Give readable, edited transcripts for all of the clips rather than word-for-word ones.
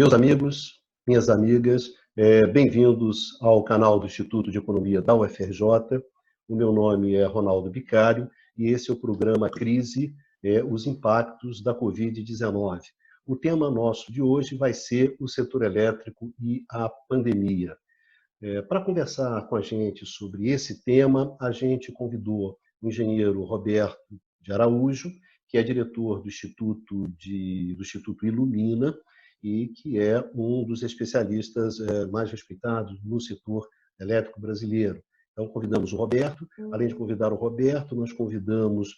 Meus amigos, minhas amigas, bem-vindos ao canal do Instituto de Economia da UFRJ. O meu nome é Ronaldo Bicário e esse é o programa Crise, os impactos da Covid-19. O tema nosso de hoje vai ser o setor elétrico e a pandemia. Para conversar com a gente sobre esse tema, a gente convidou o engenheiro Roberto de Araújo, que é diretor do Instituto Ilumina, e que é um dos especialistas mais respeitados no setor elétrico brasileiro. Então, convidamos o Roberto. Além de convidar o Roberto, nós convidamos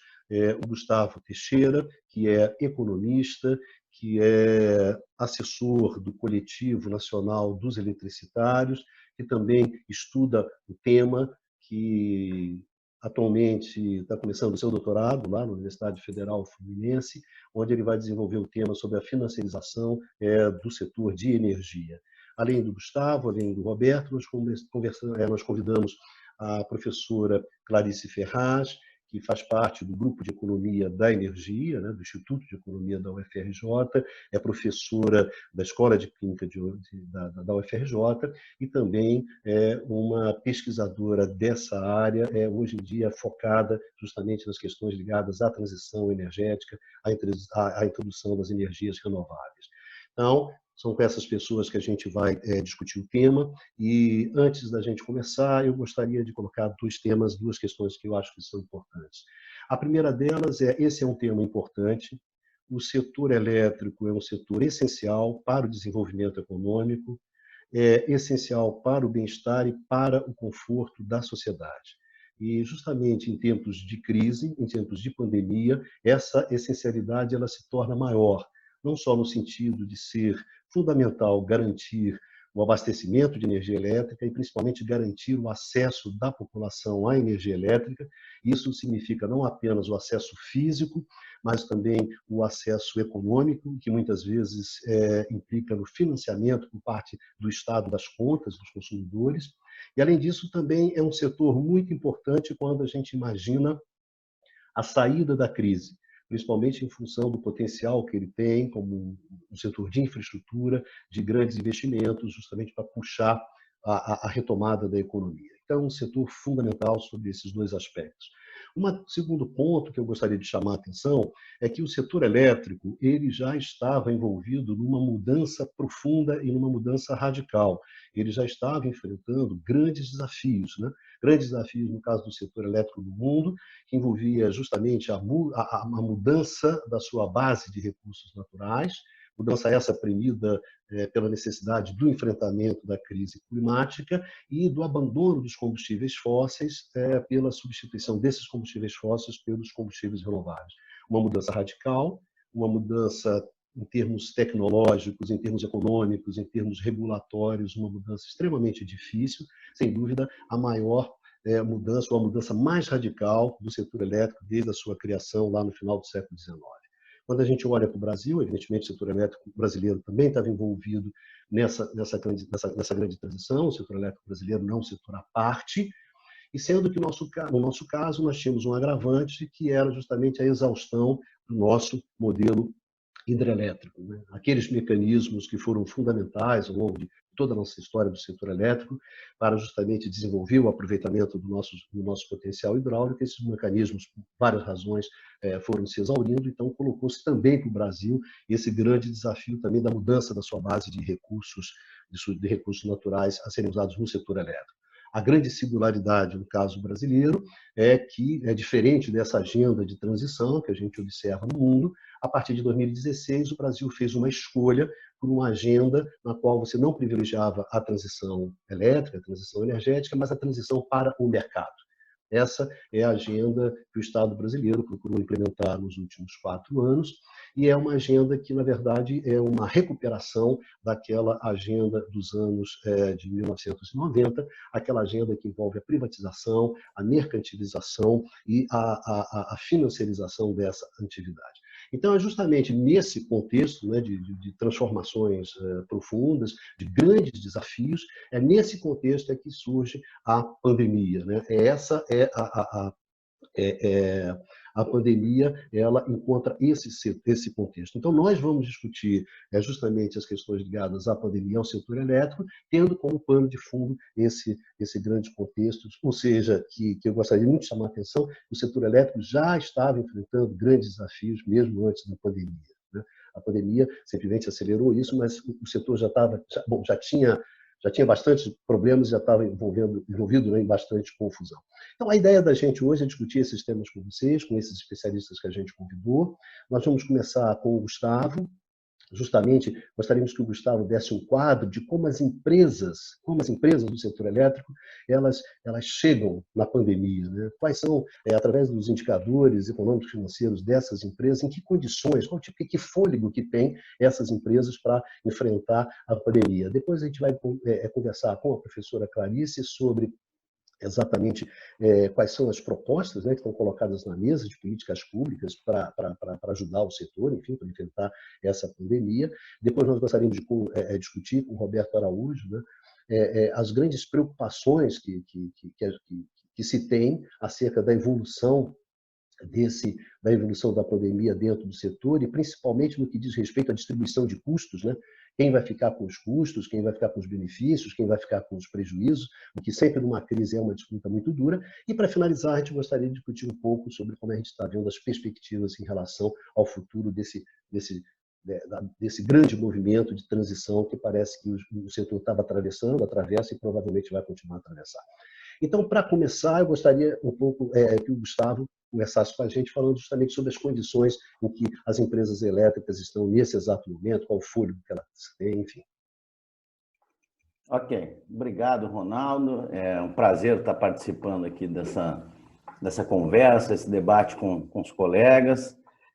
o Gustavo Teixeira, que é economista, que é assessor do Coletivo Nacional dos Eletricitários, que também estuda o tema, que atualmente está começando o seu doutorado lá na Universidade Federal Fluminense, onde ele vai desenvolver o tema sobre a financiarização do setor de energia. Além do Gustavo, além do Roberto, nós convidamos a professora Clarice Ferraz, que faz parte do Grupo de Economia da Energia, do Instituto de Economia da UFRJ, é professora da Escola de Clínica da UFRJ e também é uma pesquisadora dessa área, hoje em dia focada justamente nas questões ligadas à transição energética, à introdução das energias renováveis. Então, são com essas pessoas que a gente vai discutir o tema. E antes da gente começar, eu gostaria de colocar duas questões que eu acho que são importantes. A primeira delas esse é um tema importante. O setor elétrico é um setor essencial para o desenvolvimento econômico, é essencial para o bem-estar e para o conforto da sociedade. E justamente em tempos de crise, em tempos de pandemia, essa essencialidade ela se torna maior, não só no sentido de ser fundamental garantir o abastecimento de energia elétrica e principalmente garantir o acesso da população à energia elétrica. Isso significa não apenas o acesso físico, mas também o acesso econômico, que muitas vezes implica no financiamento por parte do Estado das contas dos consumidores. E, além disso, também é um setor muito importante quando a gente imagina a saída da crise, principalmente em função do potencial que ele tem como um setor de infraestrutura, de grandes investimentos, justamente para puxar a retomada da economia. Então, é um setor fundamental sobre esses dois aspectos. Um segundo ponto que eu gostaria de chamar a atenção é que o setor elétrico ele já estava envolvido numa mudança profunda e numa mudança radical. Ele já estava enfrentando grandes desafios, grandes desafios no caso do setor elétrico no mundo, que envolvia justamente a mudança da sua base de recursos naturais, mudança essa premida pela necessidade do enfrentamento da crise climática e do abandono dos combustíveis fósseis pela substituição desses combustíveis fósseis pelos combustíveis renováveis. Uma mudança radical, uma mudança em termos tecnológicos, em termos econômicos, em termos regulatórios, uma mudança extremamente difícil, sem dúvida a maior mudança, ou a mudança mais radical do setor elétrico desde a sua criação lá no final do século XIX. Quando a gente olha para o Brasil, evidentemente o setor elétrico brasileiro também estava envolvido nessa grande transição, o setor elétrico brasileiro não é um setor à parte, e sendo que no nosso caso nós tínhamos um agravante que era justamente a exaustão do nosso modelo hidrelétrico, aqueles mecanismos que foram fundamentais ao longo de toda a nossa história do setor elétrico para justamente desenvolver o aproveitamento do nosso potencial hidráulico. Esses mecanismos, por várias razões, foram se exaurindo, então colocou-se também para o Brasil esse grande desafio também da mudança da sua base de recursos naturais a serem usados no setor elétrico. A grande singularidade no caso brasileiro é que, diferente dessa agenda de transição que a gente observa no mundo, a partir de 2016 o Brasil fez uma escolha por uma agenda na qual você não privilegiava a transição elétrica, a transição energética, mas a transição para o mercado. Essa é a agenda que o Estado brasileiro procurou implementar nos últimos 4 anos, e é uma agenda que, na verdade, é uma recuperação daquela agenda dos anos de 1990, aquela agenda que envolve a privatização, a mercantilização e a financiarização dessa atividade. Então, é justamente nesse contexto de transformações profundas, de grandes desafios, é nesse contexto que surge a pandemia. Essa é A pandemia ela encontra esse contexto. Então, nós vamos discutir justamente as questões ligadas à pandemia ao setor elétrico, tendo como pano de fundo esse grande contexto, ou seja, que eu gostaria muito de chamar a atenção, o setor elétrico já estava enfrentando grandes desafios mesmo antes da pandemia. Né? A pandemia simplesmente acelerou isso, mas o setor já tinha bastante problemas, já estava envolvido em bastante confusão. Então, a ideia da gente hoje é discutir esses temas com vocês, com esses especialistas que a gente convidou. Nós vamos começar com o Gustavo. Justamente, gostaríamos que o Gustavo desse um quadro de como as empresas do setor elétrico, elas chegam na pandemia, né? Quais são, através dos indicadores econômicos e financeiros dessas empresas, em que condições, qual tipo, que fôlego que tem essas empresas para enfrentar a pandemia. Depois a gente vai conversar com a professora Clarice sobre exatamente quais são as propostas, né, que estão colocadas na mesa de políticas públicas para ajudar o setor, enfim, para enfrentar essa pandemia. Depois nós gostaríamos de discutir com o Roberto Araújo, né, as grandes preocupações que se tem acerca da evolução da pandemia dentro do setor e principalmente no que diz respeito à distribuição de custos, né? Quem vai ficar com os custos, quem vai ficar com os benefícios, quem vai ficar com os prejuízos, o que sempre numa crise é uma disputa muito dura. E para finalizar, a gente gostaria de discutir um pouco sobre como a gente está vendo as perspectivas em relação ao futuro desse grande movimento de transição que parece que o setor estava atravessa e provavelmente vai continuar a atravessar. Então, para começar, eu gostaria um pouco que o Gustavo conversasse com a gente falando justamente sobre as condições em que as empresas elétricas estão nesse exato momento, qual o fôlego que elas têm, enfim. Ok, obrigado, Ronaldo. É um prazer estar participando aqui dessa conversa, esse debate com os colegas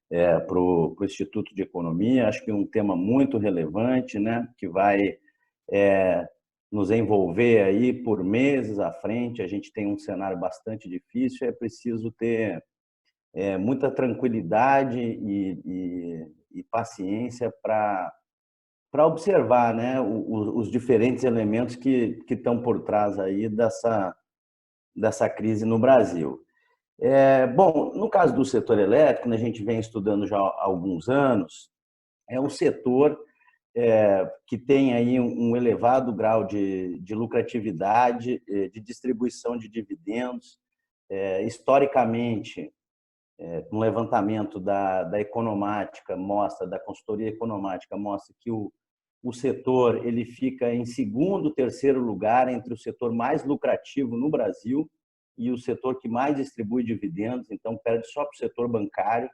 para o Instituto de Economia. Acho que é um tema muito relevante, né, que vai nos envolver aí por meses à frente. A gente tem um cenário bastante difícil, é preciso ter muita tranquilidade e paciência para observar, né, os diferentes elementos que estão por trás aí dessa crise no Brasil. Bom, no caso do setor elétrico, né, a gente vem estudando já há alguns anos, é um setor que tem aí um elevado grau de lucratividade, de distribuição de dividendos. Historicamente, um levantamento da Economática da consultoria economática, mostra que o setor ele fica em segundo, terceiro lugar entre o setor mais lucrativo no Brasil e o setor que mais distribui dividendos, então perde só para o setor bancário.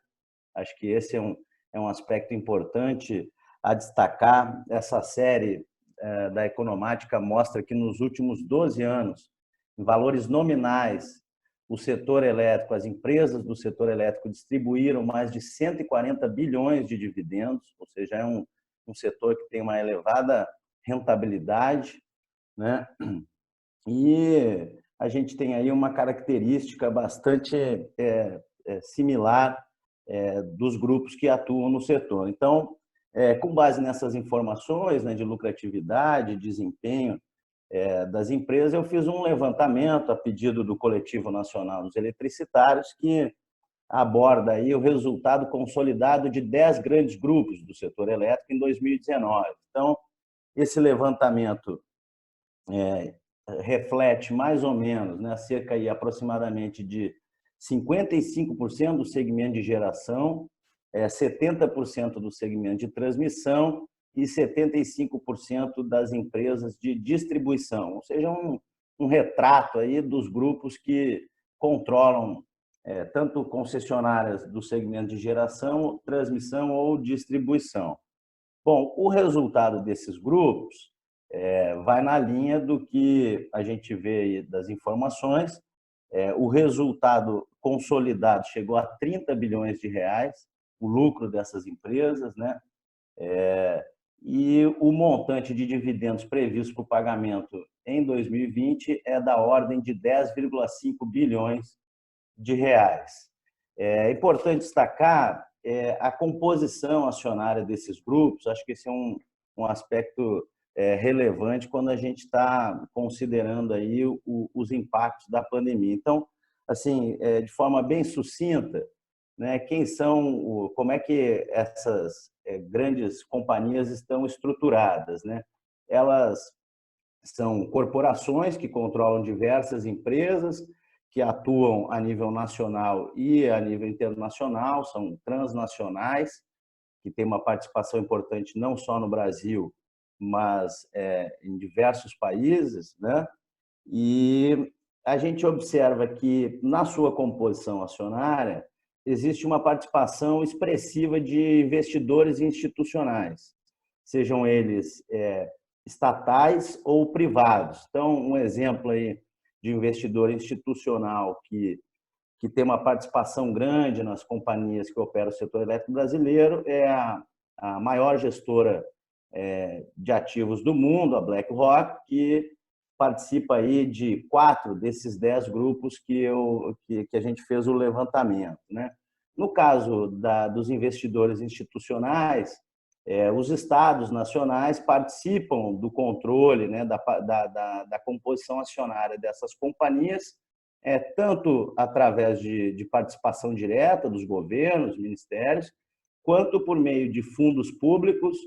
Acho que esse é um aspecto importante a destacar. Essa série da Economática mostra que nos últimos 12 anos, em valores nominais, o setor elétrico, as empresas do setor elétrico distribuíram mais de 140 bilhões de dividendos, ou seja, é um setor que tem uma elevada rentabilidade, né? E a gente tem aí uma característica bastante similar dos grupos que atuam no setor. Então, com base nessas informações, né, de lucratividade, desempenho das empresas, eu fiz um levantamento a pedido do Coletivo Nacional dos Eletricitários, que aborda aí o resultado consolidado de 10 grandes grupos do setor elétrico em 2019. Então, esse levantamento reflete mais ou menos, né, cerca aí aproximadamente de 55% do segmento de geração, 70% do segmento de transmissão e 75% das empresas de distribuição, ou seja, um retrato aí dos grupos que controlam tanto concessionárias do segmento de geração, transmissão ou distribuição. Bom, o resultado desses grupos vai na linha do que a gente vê aí das informações. O resultado consolidado chegou a 30 bilhões de reais, o lucro dessas empresas, né? E o montante de dividendos previsto para o pagamento em 2020 é da ordem de 10,5 bilhões de reais. É importante destacar a composição acionária desses grupos. Acho que esse é um aspecto relevante quando a gente está considerando aí os impactos da pandemia. Então, assim, de forma bem sucinta, né, como é que essas grandes companhias estão estruturadas, né? Elas são corporações que controlam diversas empresas, que atuam a nível nacional e a nível internacional, são transnacionais, que têm uma participação importante não só no Brasil, mas em diversos países, né? E a gente observa que, na sua composição acionária, existe uma participação expressiva de investidores institucionais, sejam eles estatais ou privados. Então, um exemplo aí de investidor institucional que tem uma participação grande nas companhias que operam o setor elétrico brasileiro é a maior gestora de ativos do mundo, a BlackRock, que participa aí de 4 desses 10 grupos que a gente fez o levantamento, né? No caso dos investidores institucionais, os estados nacionais participam do controle, né, da composição acionária dessas companhias, tanto através de participação direta dos governos, ministérios, quanto por meio de fundos públicos,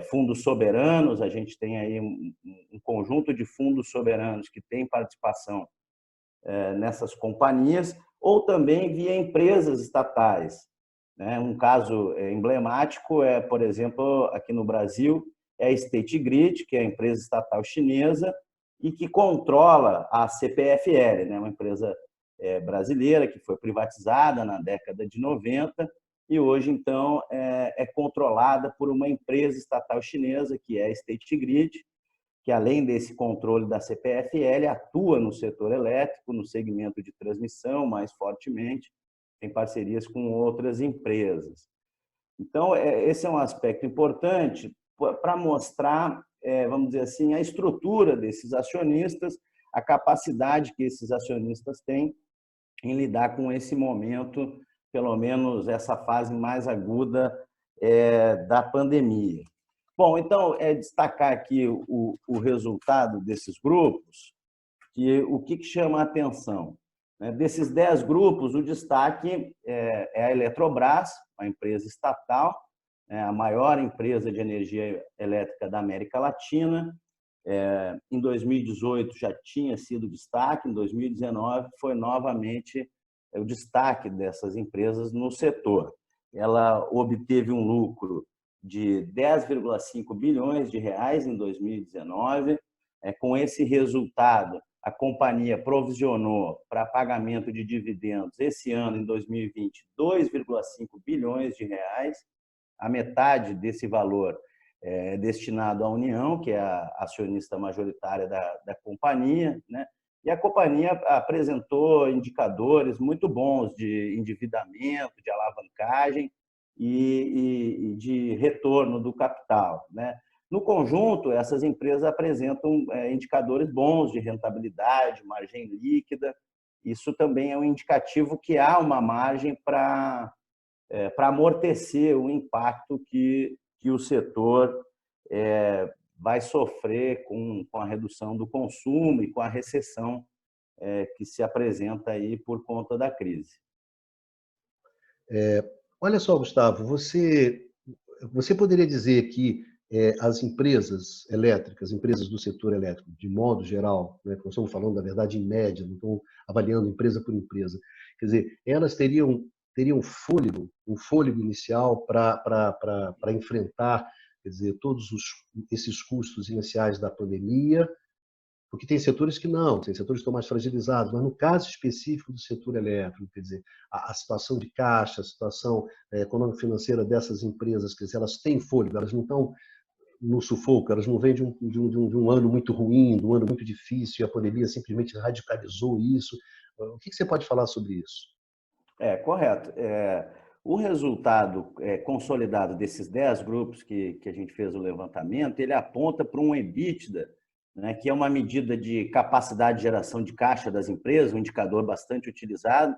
fundos soberanos. A gente tem aí um conjunto de fundos soberanos que tem participação nessas companhias, ou também via empresas estatais, né? Um caso emblemático por exemplo, aqui no Brasil, é a State Grid, que é a empresa estatal chinesa e que controla a CPFL, né? Uma empresa brasileira que foi privatizada na década de 90 e hoje, então, é controlada por uma empresa estatal chinesa, que é a State Grid, que, além desse controle da CPFL, atua no setor elétrico, no segmento de transmissão, mais fortemente, tem parcerias com outras empresas. Então, esse é um aspecto importante para mostrar, vamos dizer assim, a estrutura desses acionistas, a capacidade que esses acionistas têm em lidar com esse momento, pelo menos essa fase mais aguda da pandemia. Bom, então, destacar aqui o resultado desses grupos, o que chama a atenção? Desses 10 grupos, o destaque é a Eletrobras, uma empresa estatal, a maior empresa de energia elétrica da América Latina. Em 2018 já tinha sido destaque, em 2019 foi novamente o destaque dessas empresas no setor. Ela obteve um lucro de 10,5 bilhões de reais em 2019. Com esse resultado, a companhia provisionou para pagamento de dividendos esse ano, em 2020, 2,5 bilhões de reais. A metade desse valor é destinado à União, que é a acionista majoritária da companhia, né? E a companhia apresentou indicadores muito bons de endividamento, de alavancagem e de retorno do capital, né? No conjunto, essas empresas apresentam indicadores bons de rentabilidade, margem líquida. Isso também é um indicativo que há uma margem para amortecer o impacto que o setor vai sofrer com a redução do consumo e com a recessão que se apresenta aí por conta da crise. Olha só, Gustavo, você poderia dizer que as empresas elétricas, empresas do setor elétrico, de modo geral, né, nós estamos falando, na verdade, em média, não estamos avaliando empresa por empresa, quer dizer, elas teriam um fôlego inicial para enfrentar, quer dizer, todos esses custos iniciais da pandemia, porque tem setores que não, tem setores que estão mais fragilizados, mas no caso específico do setor elétrico, quer dizer, a situação de caixa, a situação econômico-financeira dessas empresas, quer dizer, elas têm fôlego, elas não estão no sufoco, elas não vêm de um ano muito ruim, de um ano muito difícil, e a pandemia simplesmente radicalizou isso. O que você pode falar sobre isso? Correto. O resultado consolidado desses 10 grupos que a gente fez o levantamento, ele aponta para um EBITDA, né, que é uma medida de capacidade de geração de caixa das empresas, um indicador bastante utilizado.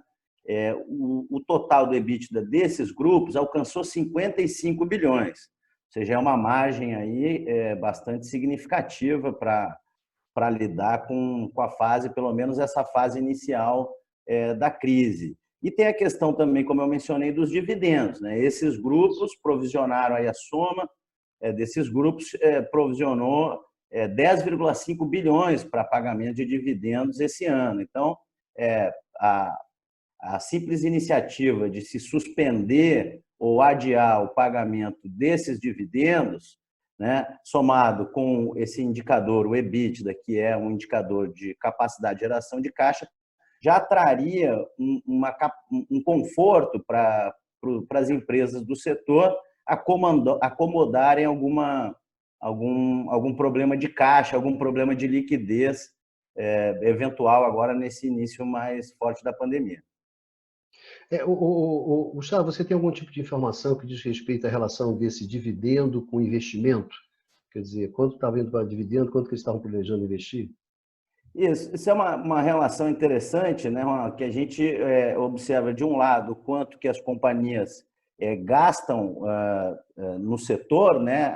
O total do EBITDA desses grupos alcançou 55 bilhões, ou seja, é uma margem aí bastante significativa para lidar com a fase, pelo menos essa fase inicial da crise. E tem a questão também, como eu mencionei, dos dividendos, né? Esses grupos provisionaram aí a soma desses grupos, provisionou 10,5 bilhões para pagamento de dividendos esse ano. Então, a simples iniciativa de se suspender ou adiar o pagamento desses dividendos, né, somado com esse indicador, o EBITDA, que é um indicador de capacidade de geração de caixa, já traria um conforto para as empresas do setor acomodarem algum problema de caixa, algum problema de liquidez eventual agora nesse início mais forte da pandemia. Gustavo, você tem algum tipo de informação que diz respeito à relação desse dividendo com investimento? Quer dizer, quanto estava indo para dividendo, quanto que eles estavam planejando investir? Isso é uma relação interessante, né, Ronaldo, que a gente observa, de um lado, o quanto que as companhias gastam no setor, né,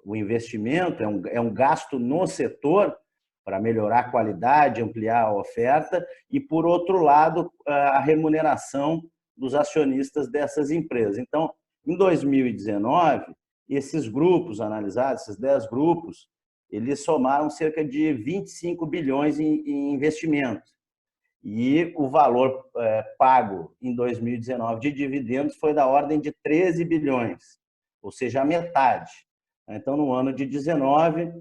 o investimento é um gasto no setor para melhorar a qualidade, ampliar a oferta, e, por outro lado, a remuneração dos acionistas dessas empresas. Então, em 2019, esses grupos analisados, esses 10 grupos, eles somaram cerca de 25 bilhões em investimentos. E o valor pago em 2019 de dividendos foi da ordem de 13 bilhões, ou seja, a metade. Então, no ano de 19,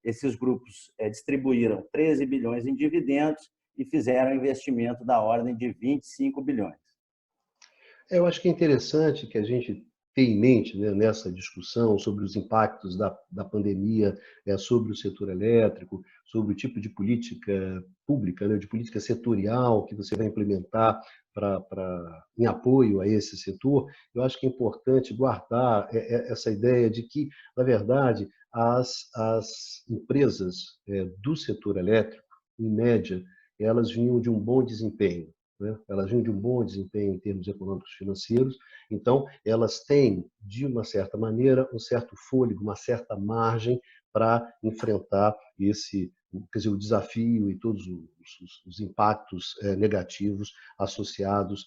esses grupos distribuíram 13 bilhões em dividendos e fizeram investimento da ordem de 25 bilhões. Eu acho que é interessante que a gente tenha em mente, né, nessa discussão sobre os impactos da pandemia, sobre o setor elétrico, sobre o tipo de política pública, né, de política setorial que você vai implementar em apoio a esse setor. Eu acho que é importante guardar essa ideia de que, na verdade, as empresas do setor elétrico, em média, elas vinham de um bom desempenho, né? Elas vinham de um bom desempenho em termos econômicos e financeiros, então elas têm, de uma certa maneira, um certo fôlego, uma certa margem para enfrentar quer dizer, o desafio e todos os impactos negativos associados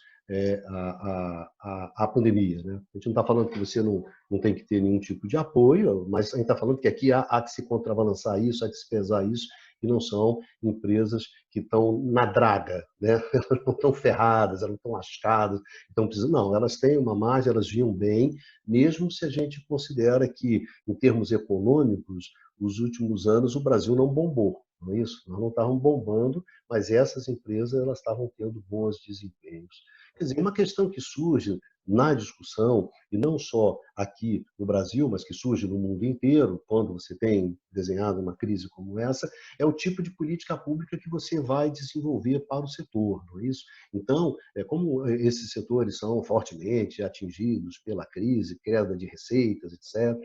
à pandemia, né? A gente não está falando que você não tem que ter nenhum tipo de apoio, mas a gente está falando que aqui há que se contrabalançar isso, há que se pesar isso, e não são empresas que estão na draga, né? Elas não estão ferradas, elas não estão lascadas, então precisam, não, elas têm uma margem, elas vinham bem, mesmo se a gente considera que, em termos econômicos, os últimos anos o Brasil não bombou, não é isso? Nós não estávamos bombando, mas essas empresas elas estavam tendo bons desempenhos. Quer dizer, uma questão que surge na discussão, e não só aqui no Brasil, mas que surge no mundo inteiro, quando você tem desenhado uma crise como essa, é o tipo de política pública que você vai desenvolver para o setor, não é isso? Então, como esses setores são fortemente atingidos pela crise, queda de receitas, etc.,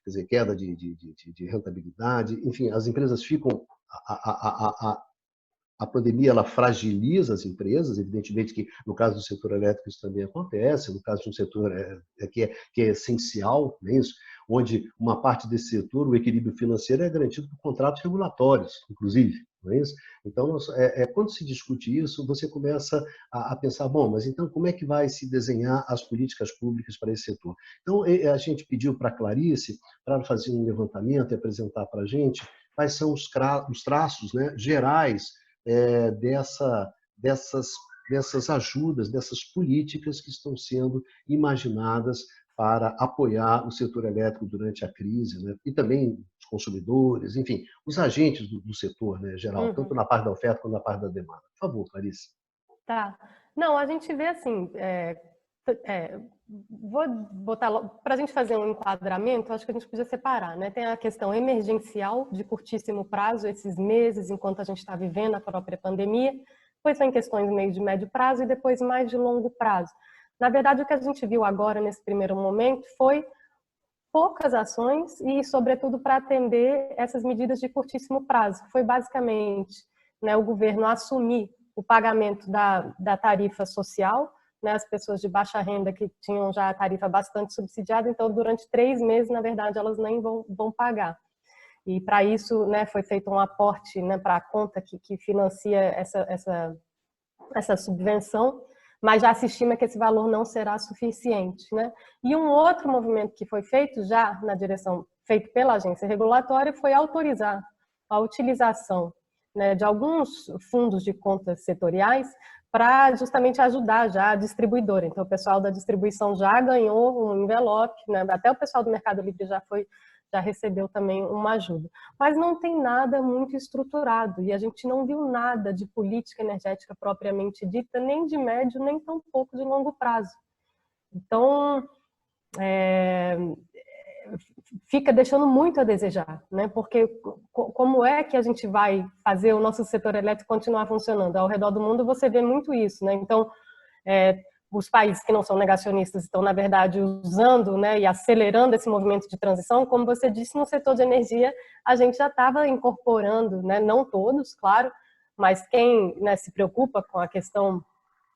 quer dizer, queda de rentabilidade, enfim, as empresas ficam... A pandemia ela fragiliza as empresas, evidentemente que no caso do setor elétrico isso também acontece, no caso de um setor que é essencial, não é isso? Onde uma parte desse setor, o equilíbrio financeiro é garantido por contratos regulatórios, inclusive, não é isso? Então, quando se discute isso, você começa a pensar, bom, mas então como é que vai se desenhar as políticas públicas para esse setor? Então, a gente pediu para a Clarice para fazer um levantamento e apresentar para a gente quais são os traços, né, gerais dessas ajudas, dessas políticas que estão sendo imaginadas para apoiar o setor elétrico durante a crise, né? E também os consumidores, enfim, os agentes do setor, né, geral, tanto na parte da oferta quanto na parte da demanda. Por favor, Clarice. Tá. Não, a gente vê assim, vou botar para a gente fazer um enquadramento, acho que a gente podia separar, né? Tem a questão emergencial de curtíssimo prazo, esses meses enquanto a gente está vivendo a própria pandemia, depois vem questões meio de médio prazo e depois mais de longo prazo. Na verdade, o que a gente viu agora nesse primeiro momento foi poucas ações e, sobretudo, para atender essas medidas de curtíssimo prazo. Foi basicamente, né, o governo assumir o pagamento da tarifa social, né, as pessoas de baixa renda que tinham já a tarifa bastante subsidiada, então durante 3 meses, na verdade, elas nem vão pagar. E para isso, né, foi feito um aporte, né, para a conta que financia essa subvenção, mas já se estima que esse valor não será suficiente, né? E um outro movimento que foi feito já na direção, feito pela agência regulatória, foi autorizar a utilização, né, de alguns fundos de contas setoriais para justamente ajudar já a distribuidora. Então, o pessoal da distribuição já ganhou um envelope, né? Até o pessoal do Mercado Livre já recebeu também uma ajuda. Mas não tem nada muito estruturado e a gente não viu nada de política energética propriamente dita, nem de médio, nem tampouco de longo prazo. Então, fica deixando muito a desejar, né? Porque como é que a gente vai fazer o nosso setor elétrico continuar funcionando? Ao redor do mundo você vê muito isso, né? Então, os países que não são negacionistas estão, na verdade, usando, né, e acelerando esse movimento de transição. Como você disse, no setor de energia, a gente já estava incorporando, né, não todos, claro, mas quem, né, se preocupa com a questão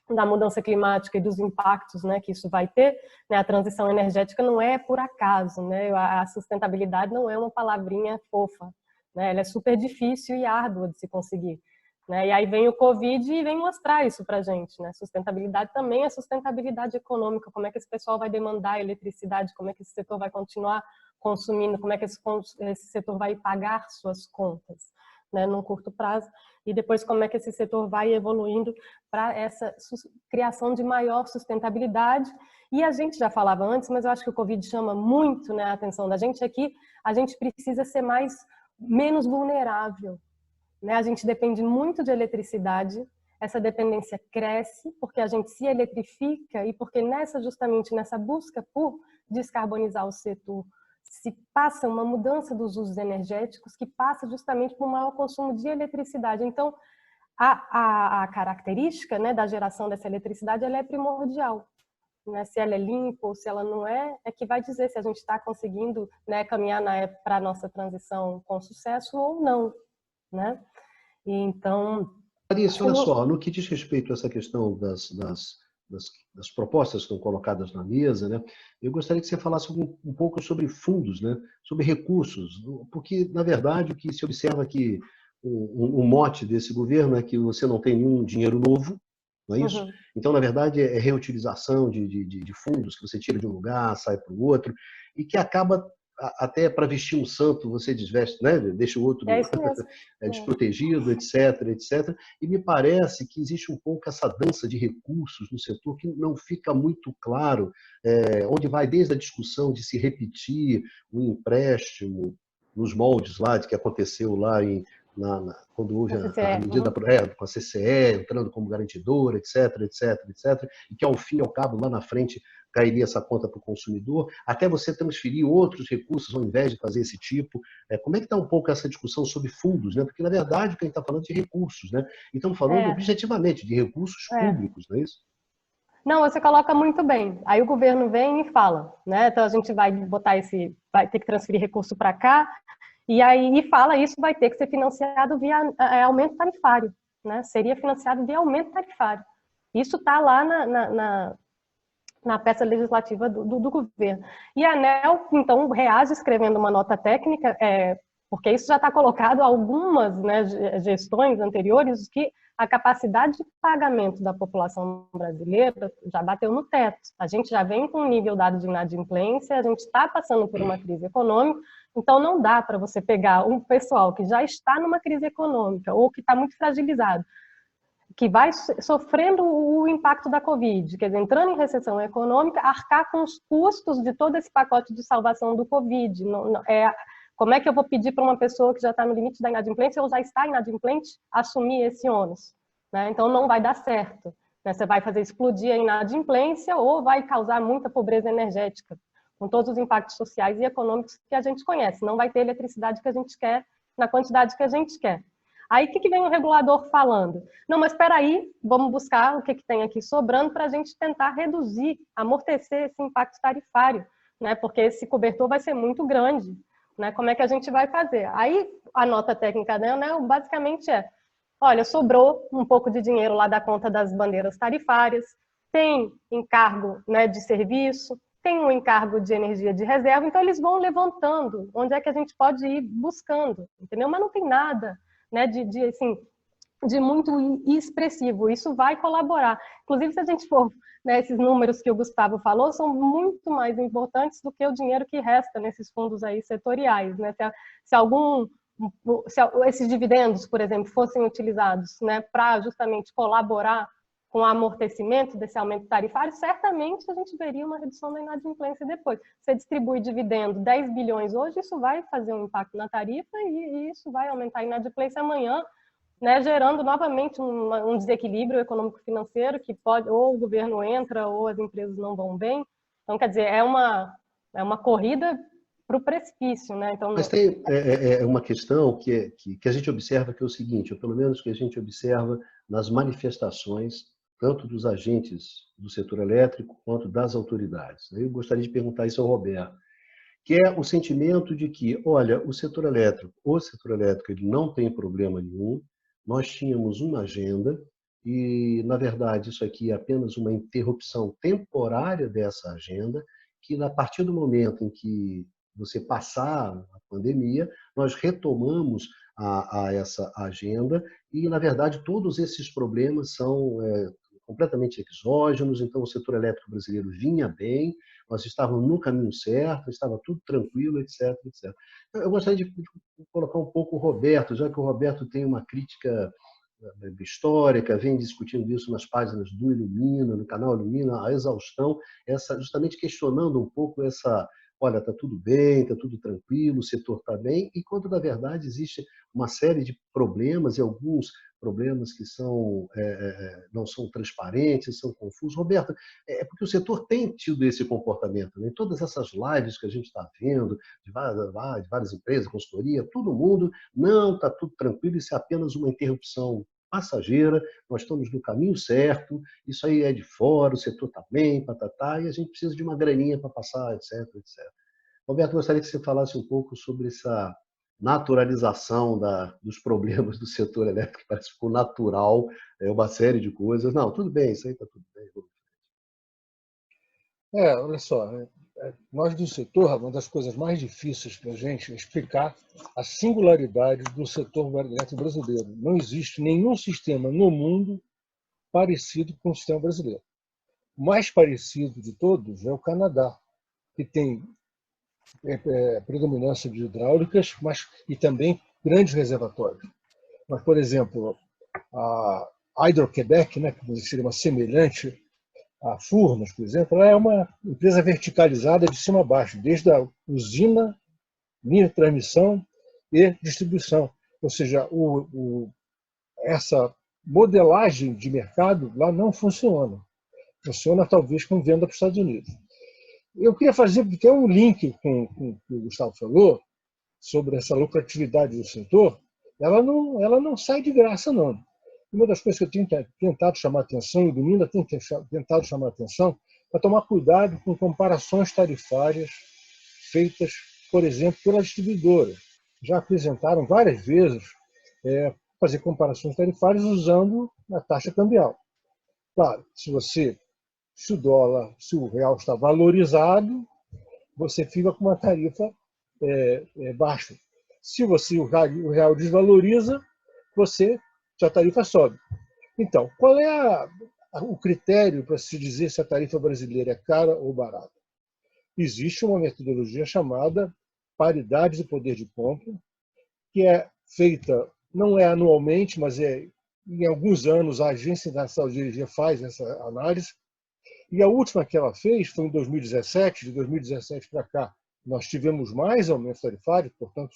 da mudança climática e dos impactos, né, que isso vai ter, né, a transição energética não é por acaso, né, a sustentabilidade não é uma palavrinha fofa, né, ela é super difícil e árdua de se conseguir. Né? E aí vem o Covid e vem mostrar isso para a gente. Né? Sustentabilidade também é sustentabilidade econômica. Como é que esse pessoal vai demandar eletricidade? Como é que esse setor vai continuar consumindo? Como é que esse setor vai pagar suas contas, né, num curto prazo? E depois como é que esse setor vai evoluindo para essa criação de maior sustentabilidade? E a gente já falava antes, mas eu acho que o Covid chama muito, né, a atenção da gente, é que a gente precisa ser menos vulnerável. Né? A gente depende muito de eletricidade, essa dependência cresce porque a gente se eletrifica e porque justamente nessa busca por descarbonizar o setor se passa uma mudança dos usos energéticos que passa justamente por um maior consumo de eletricidade. Então, a característica, né, da geração dessa eletricidade ela é primordial. Né? Se ela é limpa ou se ela não é que vai dizer se a gente está conseguindo, né, caminhar para a nossa transição com sucesso ou não. Né? E então... Clarice, olha só, no que diz respeito a essa questão das propostas que estão colocadas na mesa, né, eu gostaria que você falasse um pouco sobre fundos, né, sobre recursos, porque, na verdade, o que se observa aqui, o mote desse governo é que você não tem nenhum dinheiro novo, não é isso? Uhum. Então, na verdade, é reutilização de fundos que você tira de um lugar, sai para o outro, e que acaba até para vestir um santo, você desveste, né? Deixa o outro desprotegido, etc, etc. E me parece que existe um pouco essa dança de recursos no setor que não fica muito claro, onde vai desde a discussão de se repetir o empréstimo nos moldes lá de que aconteceu lá quando houve a medida com a CCE entrando como garantidora, etc, etc, etc, e que ao fim e ao cabo lá na frente cairia essa conta para o consumidor, até você transferir outros recursos ao invés de fazer esse tipo. Como é que está um pouco essa discussão sobre fundos? Né? Porque, na verdade, o que a gente está falando é de recursos, né? E estamos falando objetivamente de recursos públicos, não é isso? Não, você coloca muito bem. Aí o governo vem e fala, né? Então a gente vai vai ter que transferir recurso para cá, e aí fala isso vai ter que ser financiado via aumento tarifário, né? Seria financiado via aumento tarifário. Isso está lá na peça legislativa do governo. E a ANEEL, então, reage escrevendo uma nota técnica, porque isso já está colocado algumas, né, gestões anteriores, que a capacidade de pagamento da população brasileira já bateu no teto. A gente já vem com um nível dado de inadimplência, a gente está passando por uma crise econômica, então não dá para você pegar um pessoal que já está numa crise econômica ou que está muito fragilizado, que vai sofrendo o impacto da Covid, quer dizer, entrando em recessão econômica, arcar com os custos de todo esse pacote de salvação do Covid. Como é que eu vou pedir para uma pessoa que já está no limite da inadimplência ou já está inadimplente assumir esse ônus? Né? Então, não vai dar certo. Né? Você vai fazer explodir a inadimplência ou vai causar muita pobreza energética, com todos os impactos sociais e econômicos que a gente conhece. Não vai ter eletricidade que a gente quer, na quantidade que a gente quer. Aí, o que vem o regulador falando? Não, mas espera aí, vamos buscar o que tem aqui sobrando para a gente tentar reduzir, amortecer esse impacto tarifário, né? Porque esse cobertor vai ser muito grande. Né? Como é que a gente vai fazer? Aí, a nota técnica da ANEEL basicamente olha, sobrou um pouco de dinheiro lá da conta das bandeiras tarifárias, tem encargo, né, de serviço, tem um encargo de energia de reserva, então eles vão levantando onde é que a gente pode ir buscando, entendeu? Mas não tem nada, né, assim, de muito expressivo. Isso vai colaborar. Inclusive, se a gente for, né, esses números que o Gustavo falou são muito mais importantes do que o dinheiro que resta nesses fundos aí setoriais, né? Se esses dividendos, por exemplo, fossem utilizados, né, para justamente colaborar com o amortecimento desse aumento tarifário, certamente a gente veria uma redução da inadimplência depois. Você distribui dividendo 10 bilhões hoje, isso vai fazer um impacto na tarifa e isso vai aumentar a inadimplência amanhã, né, gerando novamente um desequilíbrio econômico-financeiro que pode, ou o governo entra ou as empresas não vão bem. Então, quer dizer, é uma corrida para o precipício, né? Então, Mas tem uma questão que a gente observa, que é o seguinte, ou pelo menos que a gente observa nas manifestações, tanto dos agentes do setor elétrico quanto das autoridades. Eu gostaria de perguntar isso ao Roberto, que é o sentimento de que, olha, o setor elétrico ele não tem problema nenhum, nós tínhamos uma agenda e, na verdade, isso aqui é apenas uma interrupção temporária dessa agenda, que a partir do momento em que você passar a pandemia, nós retomamos a essa agenda e, na verdade, todos esses problemas são completamente exógenos, então o setor elétrico brasileiro vinha bem, nós estávamos no caminho certo, estava tudo tranquilo, etc, etc. Eu gostaria de colocar um pouco o Roberto, já que o Roberto tem uma crítica histórica, vem discutindo isso nas páginas do Ilumina, no canal Ilumina, a exaustão, justamente questionando um pouco essa, olha, está tudo bem, está tudo tranquilo, o setor está bem, enquanto, na verdade, existe uma série de problemas, e alguns problemas que não são transparentes, são confusos. Roberto, é porque o setor tem tido esse comportamento, né? Todas essas lives que a gente está vendo, de várias empresas, consultoria, todo mundo, não, está tudo tranquilo, isso é apenas uma interrupção passageira, nós estamos no caminho certo, isso aí é de fora, o setor está bem, patatá, e a gente precisa de uma graninha para passar, etc, etc. Roberto, gostaria que você falasse um pouco sobre essa naturalização dos problemas do setor elétrico, parece que ficou natural, uma série de coisas. Não, tudo bem, isso aí está tudo bem. Olha só, nós do setor, uma das coisas mais difíceis para a gente é explicar a singularidade do setor elétrico brasileiro. Não existe nenhum sistema no mundo parecido com o sistema brasileiro. O mais parecido de todos é o Canadá, que tem predominância de hidráulicas, e também grandes reservatórios. Mas, por exemplo, a Hydro-Québec, né, que seria uma semelhante a Furnas, por exemplo, ela é uma empresa verticalizada de cima a baixo, desde a usina, linha de transmissão e distribuição. Ou seja, essa modelagem de mercado lá não funciona. Funciona talvez com venda para os Estados Unidos. Eu queria fazer porque é um link com o que o Gustavo falou sobre essa lucratividade do setor. Ela não sai de graça, não. Uma das coisas que eu tenho tentado chamar a atenção, e o Domina tem tentado chamar a atenção, é tomar cuidado com comparações tarifárias feitas, por exemplo, pela distribuidora. Já apresentaram várias vezes fazer comparações tarifárias usando a taxa cambial. Claro, se o real está valorizado, você fica com uma tarifa baixa. Se o real desvaloriza, sua tarifa sobe. Então, qual é o critério para se dizer se a tarifa brasileira é cara ou barata? Existe uma metodologia chamada paridade de poder de compra, que é feita, não é anualmente, mas em alguns anos a Agência Nacional de Energia faz essa análise. E a última que ela fez foi em 2017, de 2017 para cá. Nós tivemos mais aumento tarifário, portanto,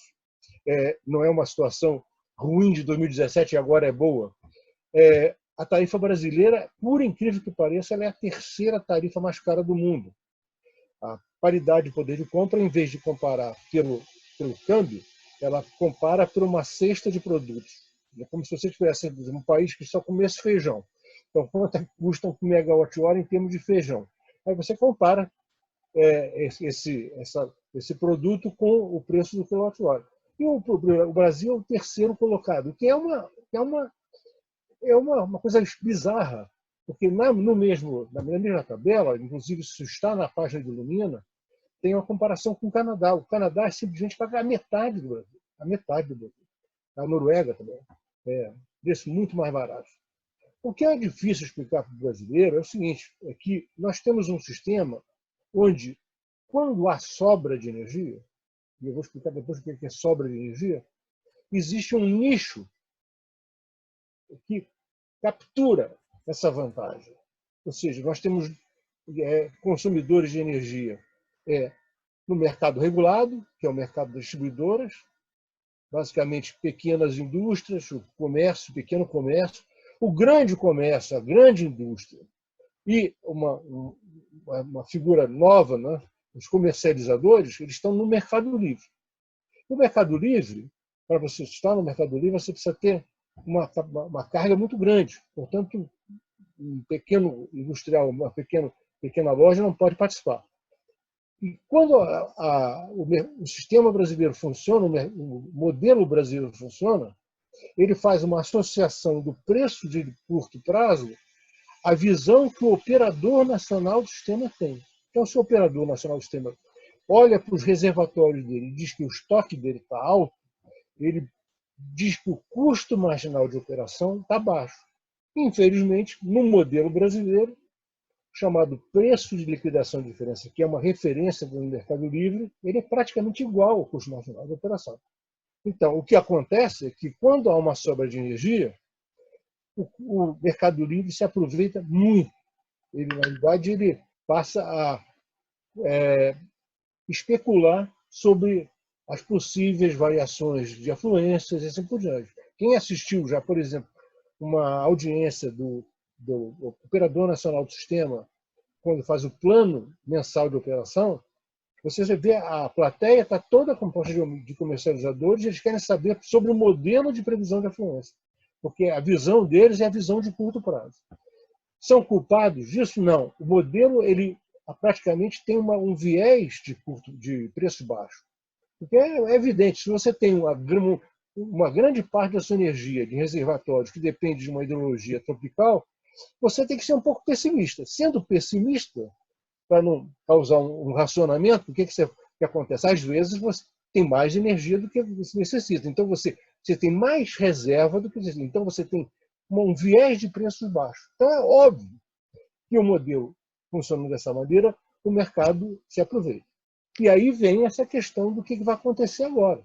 não é uma situação ruim de 2017 e agora é boa. A tarifa brasileira, por incrível que pareça, ela é a terceira tarifa mais cara do mundo. A paridade de poder de compra, em vez de comparar pelo câmbio, ela compara por uma cesta de produtos. É como se você tivesse um país que só comesse feijão. Então, quanto é que custa 1 megawatt-hora em termos de feijão? Aí você compara esse produto com o preço do quilowatt-hora. E o Brasil é o terceiro colocado, que é uma coisa bizarra, porque na mesma tabela, inclusive isso está na página de Ilumina, tem uma comparação com o Canadá. O Canadá é simplesmente paga a metade do Brasil. A metade do Brasil. A Noruega também. preço muito mais barato. O que é difícil explicar para o brasileiro é o seguinte, é que nós temos um sistema onde, quando há sobra de energia, e eu vou explicar depois o que é sobra de energia, existe um nicho que captura essa vantagem. Ou seja, nós temos consumidores de energia no mercado regulado, que é o mercado das distribuidoras, basicamente pequenas indústrias, o comércio, pequeno comércio, o grande comércio, a grande indústria e uma figura nova, né? Os comercializadores, eles estão no Mercado Livre. No Mercado Livre, para você estar no Mercado Livre, você precisa ter uma carga muito grande. Portanto, um pequeno industrial, uma pequena loja não pode participar. E quando o sistema brasileiro funciona, o modelo brasileiro funciona, ele faz uma associação do preço de curto prazo à visão que o operador nacional do sistema tem. Então, se o operador nacional do sistema olha para os reservatórios dele e diz que o estoque dele está alto, ele diz que o custo marginal de operação está baixo. Infelizmente, no modelo brasileiro, chamado preço de liquidação de diferença, que é uma referência do Mercado Livre, ele é praticamente igual ao custo marginal de operação. Então, o que acontece é que, quando há uma sobra de energia, o Mercado Livre se aproveita muito. Ele, na verdade, ele passa a especular sobre as possíveis variações de afluências e assim por diante. Quem assistiu já, por exemplo, uma audiência do Operador Nacional do Sistema, quando faz o plano mensal de operação, você vê a plateia está toda composta de comercializadores e eles querem saber sobre o modelo de previsão de afluência, porque a visão deles é a visão de curto prazo. São culpados disso? Não. O modelo ele praticamente tem um viés de preço baixo. Porque é evidente, se você tem uma grande parte da sua energia de reservatórios que depende de uma hidrologia tropical, você tem que ser um pouco pessimista. Sendo pessimista, para não causar um racionamento, o que acontece? Às vezes você tem mais energia do que você necessita. Então você tem mais reserva do que necessita. Então você tem um viés de preços baixos. Então é óbvio que o modelo funcionando dessa maneira, o mercado se aproveita. E aí vem essa questão do que vai acontecer agora.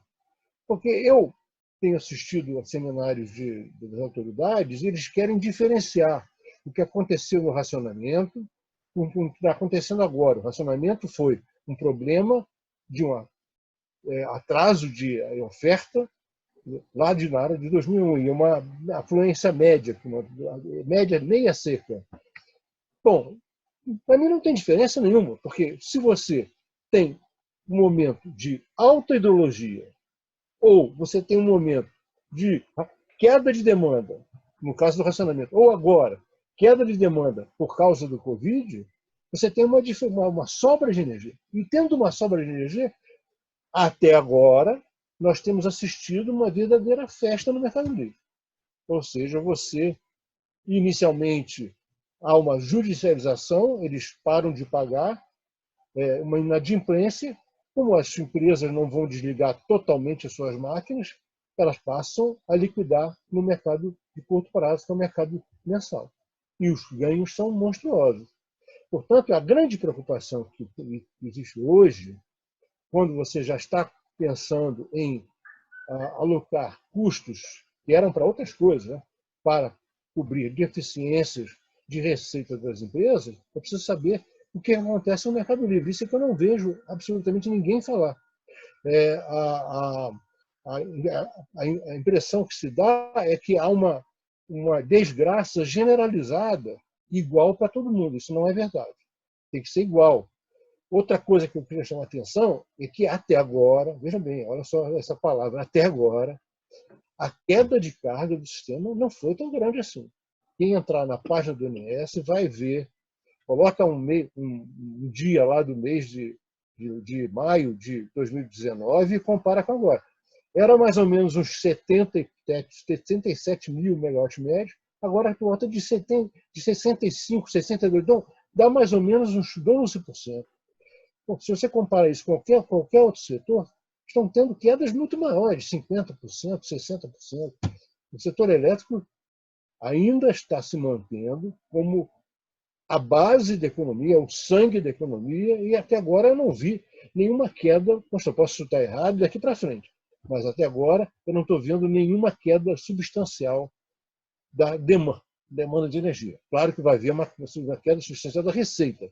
Porque eu tenho assistido a seminários das autoridades e eles querem diferenciar o que aconteceu no racionamento com o que está acontecendo agora. O racionamento foi um problema de um atraso de oferta lá na área de 2001 e uma afluência média, meia seca. Bom, para mim não tem diferença nenhuma, porque se você tem um momento de alta hidrologia ou você tem um momento de queda de demanda, no caso do racionamento, ou agora, queda de demanda por causa do Covid, você tem uma sobra de energia. E tendo uma sobra de energia, até agora, nós temos assistido uma verdadeira festa no Mercado Livre. Ou seja, você, inicialmente, há uma judicialização, eles param de pagar, uma inadimplência, como as empresas não vão desligar totalmente as suas máquinas, elas passam a liquidar no mercado de curto prazo, que é o mercado mensal. E os ganhos são monstruosos. Portanto, a grande preocupação que existe hoje, quando você já está pensando em alocar custos que eram para outras coisas, né, para cobrir deficiências de receita das empresas, eu preciso saber o que acontece no Mercado Livre. Isso é que eu não vejo absolutamente ninguém falar. A impressão que se dá é que há uma desgraça generalizada, igual para todo mundo. Isso não é verdade. Tem que ser igual. Outra coisa que eu queria chamar a atenção é que até agora, veja bem, olha só essa palavra, até agora, a queda de carga do sistema não foi tão grande assim. Quem entrar na página do ONS vai ver, coloca um dia lá do mês de maio de 2019 e compara com agora. Era mais ou menos uns 77 mil megawatts médios, agora é por volta de 65, 62. Então, dá mais ou menos uns 12%. Bom, se você compara isso com qualquer outro setor, estão tendo quedas muito maiores, 50%, 60%. O setor elétrico ainda está se mantendo como a base da economia, o sangue da economia, e até agora eu não vi nenhuma queda, eu posso estar errado daqui para frente, mas até agora eu não estou vendo nenhuma queda substancial da demanda de energia. Claro que vai haver uma queda substancial da receita,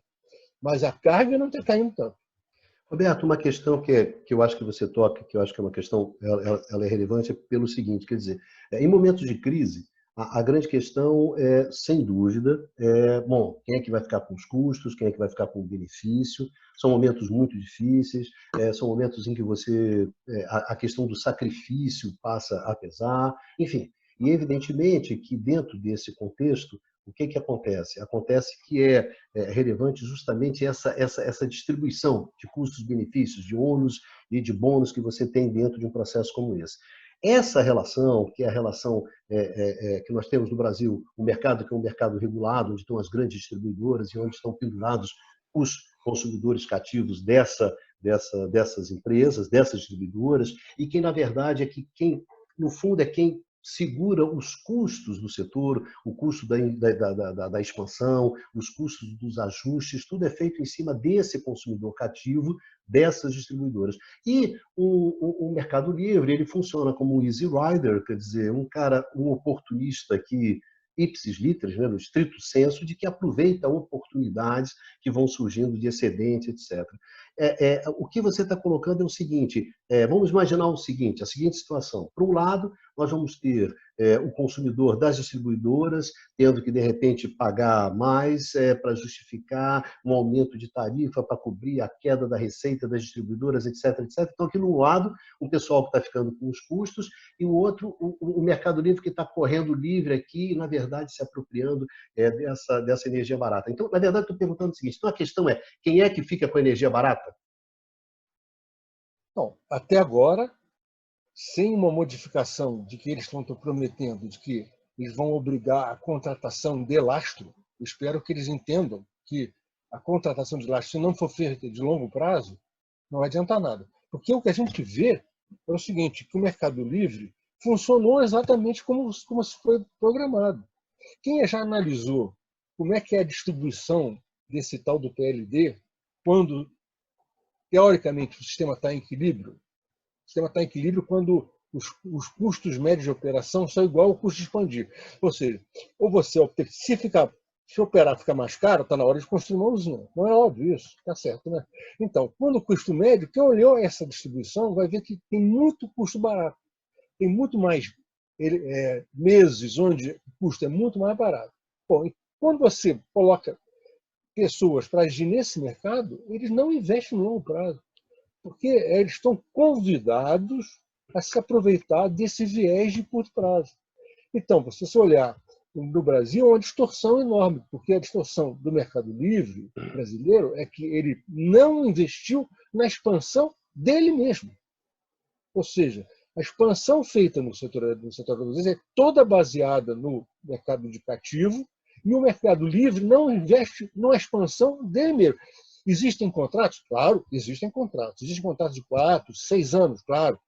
mas a carga não está caindo tanto. Roberto, uma questão que eu acho que você toca, que eu acho que é uma questão, ela é relevante, é pelo seguinte, quer dizer, em momentos de crise, a grande questão é, sem dúvida, bom, quem é que vai ficar com os custos, quem é que vai ficar com o benefício? São momentos muito difíceis, são momentos em que a questão do sacrifício passa a pesar, enfim. E evidentemente que dentro desse contexto, o que acontece? Acontece que é relevante justamente essa distribuição de custos-benefícios, de ônus e de bônus que você tem dentro de um processo como esse. Essa relação, que é a relação que nós temos no Brasil, o mercado que é um mercado regulado, onde estão as grandes distribuidoras e onde estão pendurados os consumidores cativos dessas empresas, dessas distribuidoras, e quem, na verdade, no fundo, é quem segura os custos do setor, o custo da expansão, os custos dos ajustes, tudo é feito em cima desse consumidor cativo, dessas distribuidoras. E o Mercado Livre, ele funciona como um easy rider, quer dizer, um oportunista que ipsis literis, né, no estrito senso, de que aproveita oportunidades que vão surgindo de excedente, etc. O que você está colocando é o seguinte, vamos imaginar a seguinte situação. Por um lado, nós vamos ter o consumidor das distribuidoras tendo que, de repente, pagar mais para justificar um aumento de tarifa, para cobrir a queda da receita das distribuidoras, etc, etc. Então, aqui, num lado, o pessoal que está ficando com os custos, e o outro, o Mercado Livre, que está correndo livre aqui e, na verdade, se apropriando dessa energia barata. Então, na verdade, estou perguntando o seguinte, então a questão é, quem é que fica com a energia barata? Bom, até agora, sem uma modificação de que eles estão prometendo, de que eles vão obrigar a contratação de lastro, eu espero que eles entendam que a contratação de lastro, se não for feita de longo prazo, não vai adiantar nada. Porque o que a gente vê é o seguinte, que o Mercado Livre funcionou exatamente como se foi programado. Quem já analisou como é que é a distribuição desse tal do PLD, quando, teoricamente, o sistema está em equilíbrio? O sistema está em equilíbrio quando os custos médios de operação são igual ao custo de expandir. Ou seja, ou você, se operar ficar mais caro, está na hora de construir uma usina. Não é óbvio isso, está certo, né? Então, quando o custo médio, quem olhou essa distribuição vai ver que tem muito custo barato. Tem muito mais meses onde o custo é muito mais barato. Bom, e quando você coloca pessoas para agir nesse mercado, eles não investem no longo prazo, porque eles estão convidados a se aproveitar desse viés de curto prazo. Então, se você olhar no Brasil, é uma distorção enorme, porque a distorção do Mercado Livre brasileiro é que ele não investiu na expansão dele mesmo. Ou seja, a expansão feita no setor é toda baseada no mercado indicativo e o Mercado Livre não investe na expansão dele mesmo. Existem contratos? Claro, existem contratos. Existem contratos de 4, 6 anos, claro.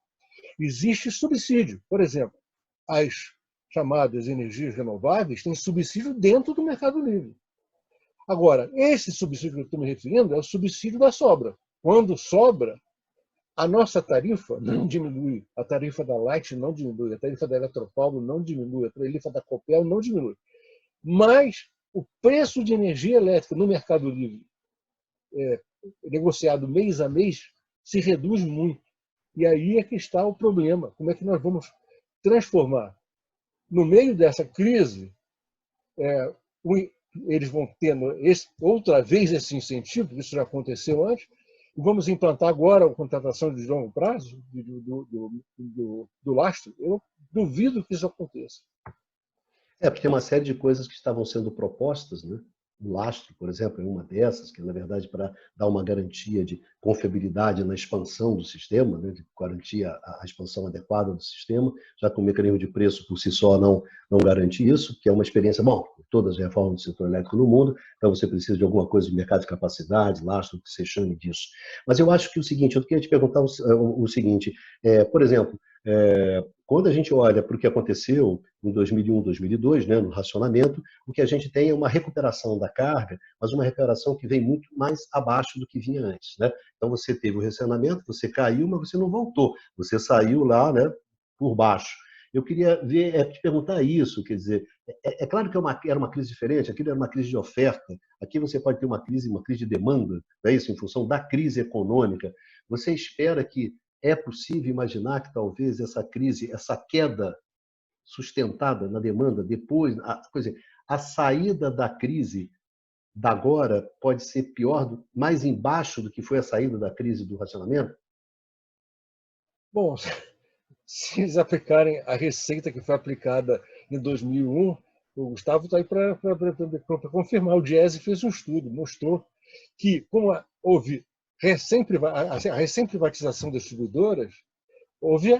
Existe subsídio. Por exemplo, as chamadas energias renováveis têm subsídio dentro do Mercado Livre. Agora, esse subsídio que eu estou me referindo é o subsídio da sobra. Quando sobra, a nossa tarifa não diminui, a tarifa da Light não diminui, a tarifa da Eletropaulo não diminui, a tarifa da Copel não diminui. Mas o preço de energia elétrica no Mercado Livre, negociado mês a mês, se reduz muito. E aí é que está o problema. Como é que nós vamos transformar? No meio dessa crise, eles vão tendo outra vez esse incentivo, isso já aconteceu antes, e vamos implantar agora a contratação de longo prazo do lastro. Eu duvido que isso aconteça. Porque tem uma série de coisas que estavam sendo propostas, né? O lastro, por exemplo, é uma dessas, que na verdade para dar uma garantia de confiabilidade na expansão do sistema, né? De garantir a expansão adequada do sistema, já que o mecanismo de preço por si só não garante isso, que é uma experiência, bom, todas as reformas do setor elétrico no mundo, então você precisa de alguma coisa de mercado de capacidade, lastro, que você chame disso. Mas eu acho que o seguinte, eu queria te perguntar o seguinte, por exemplo, Quando a gente olha para o que aconteceu em 2001, 2002, né, no racionamento, o que a gente tem é uma recuperação da carga, mas uma recuperação que vem muito mais abaixo do que vinha antes, né? Então você teve o racionamento, você caiu, mas você não voltou, você saiu lá, né, por baixo. Eu queria te perguntar isso, quer dizer, é claro que era uma crise diferente, aquilo era uma crise de oferta, aqui você pode ter uma crise de demanda, não é isso, em função da crise econômica. Você espera que é possível imaginar que talvez essa crise, essa queda sustentada na demanda, depois, a saída da crise da agora pode ser pior, mais embaixo do que foi a saída da crise do racionamento? Bom, se eles aplicarem a receita que foi aplicada em 2001, o Gustavo está aí para confirmar. O Diese fez um estudo, mostrou que, como houve a recém-privatização das distribuidoras, houve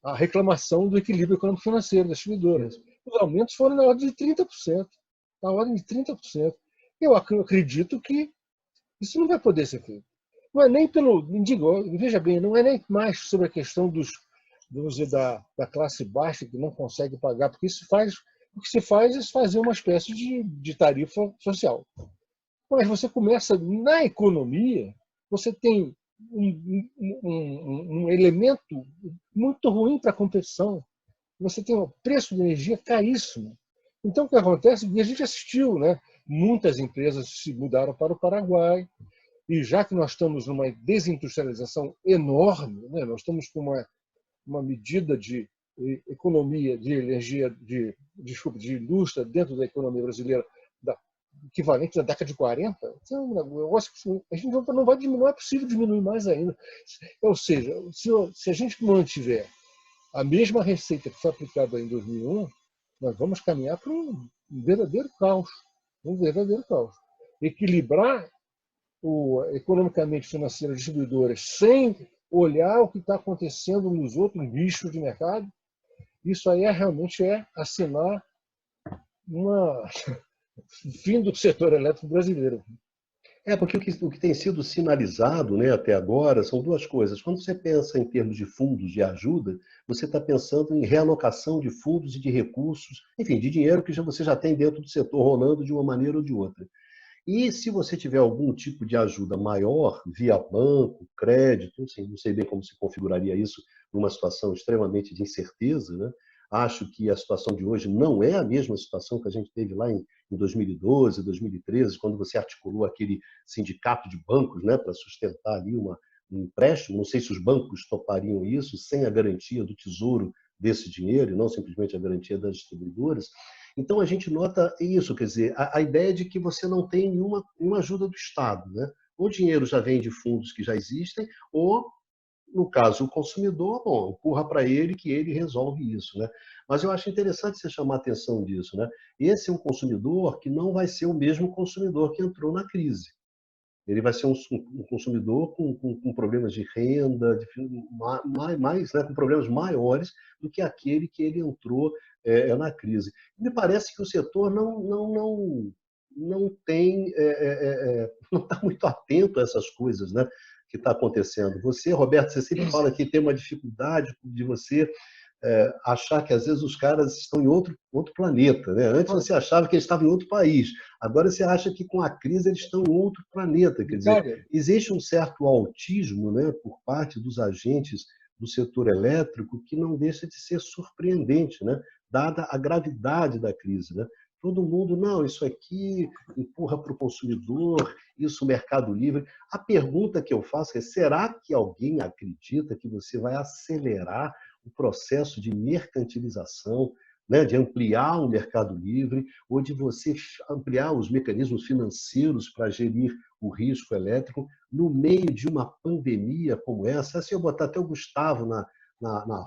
a reclamação do equilíbrio econômico-financeiro das distribuidoras. Os aumentos foram na ordem de 30%. Na ordem de 30%. Eu acredito que isso não vai poder ser feito. Não é nem pelo. Veja bem, não é nem mais sobre a questão da classe baixa que não consegue pagar, porque o que se faz é fazer uma espécie de tarifa social. Mas você começa na economia, você tem um elemento muito ruim para a competição. Você tem um preço de energia caríssimo. Então, o que acontece? E a gente assistiu, né? Muitas empresas se mudaram para o Paraguai, e já que nós estamos numa desindustrialização enorme, né? Nós estamos com uma medida de economia, de energia, de indústria dentro da economia brasileira, equivalente da década de 40, então, um negócio que a gente não vai diminuir, não é possível diminuir mais ainda. Ou seja, se a gente mantiver a mesma receita que foi aplicada em 2001, nós vamos caminhar para um verdadeiro caos. Um verdadeiro caos. Equilibrar economicamente financeiro das distribuidoras sem olhar o que está acontecendo nos outros nichos de mercado, isso aí realmente é assinar fim do setor elétrico brasileiro. Porque o que tem sido sinalizado, né, até agora são duas coisas. Quando você pensa em termos de fundos de ajuda, você está pensando em realocação de fundos e de recursos, enfim, de dinheiro que você já tem dentro do setor rolando de uma maneira ou de outra. E se você tiver algum tipo de ajuda maior, via banco, crédito, assim, não sei bem como se configuraria isso numa situação extremamente de incerteza, né? Acho que a situação de hoje não é a mesma situação que a gente teve lá em 2012, 2013, quando você articulou aquele sindicato de bancos, né, para sustentar ali um empréstimo. Não sei se os bancos topariam isso sem a garantia do tesouro desse dinheiro, e não simplesmente a garantia das distribuidoras. Então, a gente nota isso, quer dizer, a ideia de que você não tem nenhuma ajuda do Estado, né? O dinheiro já vem de fundos que já existem, ou, no caso, o consumidor, bom, empurra para ele que ele resolve isso, né? Mas eu acho interessante você chamar a atenção disso, né? Esse é um consumidor que não vai ser o mesmo consumidor que entrou na crise. Ele vai ser um consumidor com problemas de renda, né, com problemas maiores do que aquele que ele entrou na crise. Me parece que o setor não tem, não está muito atento a essas coisas, né, que está acontecendo. Você, Roberto, você sempre fala que tem uma dificuldade de você achar que às vezes os caras estão em outro planeta, né? Antes você achava que eles estavam em outro país, agora você acha que com a crise eles estão em outro planeta. Quer dizer, existe um certo autismo, né, por parte dos agentes do setor elétrico que não deixa de ser surpreendente, né, dada a gravidade da crise, né? Todo mundo, não, isso aqui empurra para o consumidor, isso Mercado Livre. A pergunta que eu faço é, será que alguém acredita que você vai acelerar o processo de mercantilização, né, de ampliar o Mercado Livre, ou de você ampliar os mecanismos financeiros para gerir o risco elétrico no meio de uma pandemia como essa? Se eu botar até o Gustavo na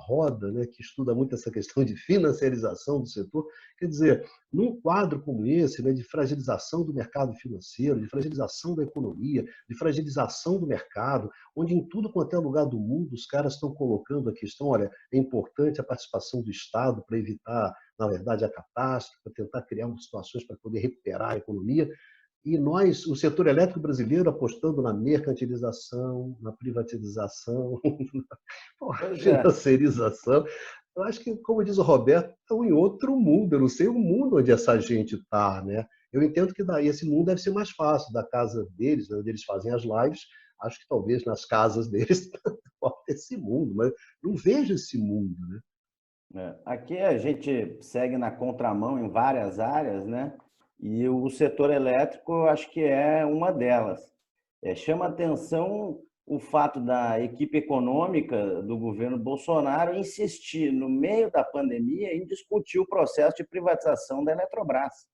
roda, né, que estuda muito essa questão de financiarização do setor, quer dizer, num quadro como esse, né, de fragilização do mercado financeiro, de fragilização da economia, de fragilização do mercado, onde em tudo quanto é lugar do mundo os caras estão colocando a questão, olha, é importante a participação do Estado para evitar, na verdade, a catástrofe, para tentar criar situações para poder recuperar a economia. E nós, o setor elétrico brasileiro, apostando na mercantilização, na privatização, na financiarização. Eu acho que, como diz o Roberto, estão em outro mundo. Eu não sei o mundo onde essa gente está, né? Eu entendo que daí esse mundo deve ser mais fácil, da casa deles, né, onde eles fazem as lives. Acho que talvez nas casas deles pode ter esse mundo, mas não vejo esse mundo, né? Aqui a gente segue na contramão em várias áreas, né? E o setor elétrico, eu acho que é uma delas. Chama atenção o fato da equipe econômica do governo Bolsonaro insistir, no meio da pandemia, em discutir o processo de privatização da Eletrobras,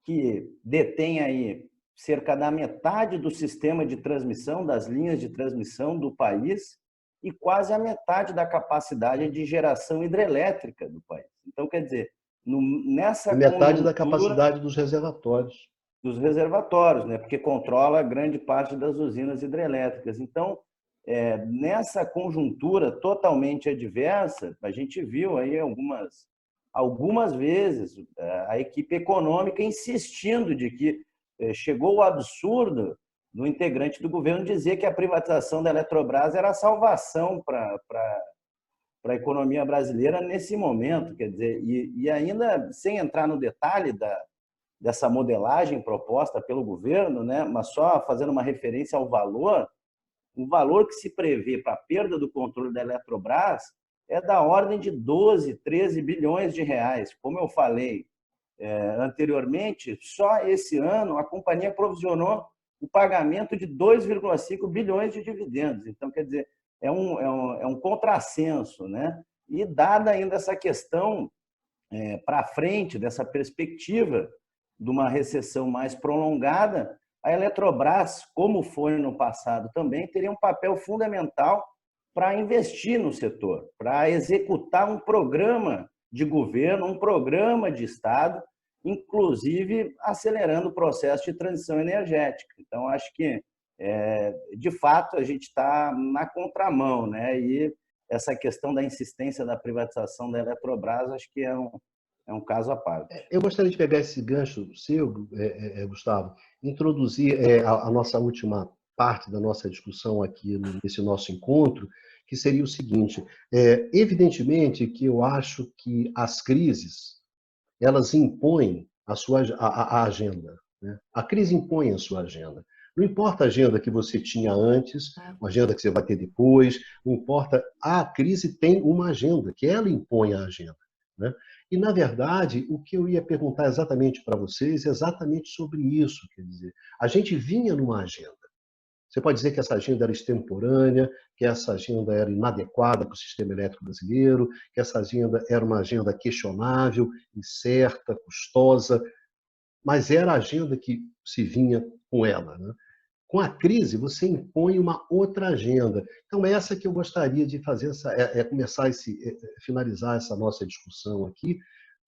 que detém aí cerca da metade do sistema de transmissão, das linhas de transmissão do país, e quase a metade da capacidade de geração hidrelétrica do país. Então, quer dizer, nessa metade da capacidade dos reservatórios. Dos reservatórios, né? Porque controla grande parte das usinas hidrelétricas. Então, nessa conjuntura totalmente adversa, a gente viu aí algumas vezes a equipe econômica insistindo de que chegou o absurdo do integrante do governo dizer que a privatização da Eletrobras era a salvação para a economia brasileira nesse momento. Quer dizer, e ainda sem entrar no detalhe dessa modelagem proposta pelo governo, né? Mas só fazendo uma referência ao valor, o valor que se prevê para a perda do controle da Eletrobras é da ordem de 12, 13 bilhões de reais. Como eu falei anteriormente, só esse ano a companhia provisionou o pagamento de 2,5 bilhões de dividendos. Então, quer dizer, é um contrassenso, né? E dada ainda essa questão para frente, dessa perspectiva de uma recessão mais prolongada, a Eletrobras, como foi no passado também, teria um papel fundamental para investir no setor, para executar um programa de governo, um programa de Estado, inclusive acelerando o processo de transição energética. Então, acho que, de fato, a gente está na contramão, né? E essa questão da insistência da privatização da Eletrobras, acho que é um caso à parte. Eu gostaria de pegar esse gancho seu, Gustavo, introduzir a nossa última parte da nossa discussão aqui nesse nosso encontro, que seria o seguinte: evidentemente que eu acho que as crises elas impõem a agenda, né? A crise impõe a sua agenda. Não importa a agenda que você tinha antes, a agenda que você vai ter depois, não importa. A crise tem uma agenda, que ela impõe a agenda, né? E, na verdade, o que eu ia perguntar exatamente para vocês é exatamente sobre isso. Quer dizer, a gente vinha numa agenda. Você pode dizer que essa agenda era extemporânea, que essa agenda era inadequada para o sistema elétrico brasileiro, que essa agenda era uma agenda questionável, incerta, custosa, mas era a agenda que se vinha com ela, né? Com a crise, você impõe uma outra agenda. Então, essa que eu gostaria de fazer, finalizar essa nossa discussão aqui,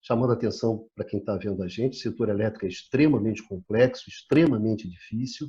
chamando a atenção para quem está vendo a gente. O setor elétrico é extremamente complexo, extremamente difícil,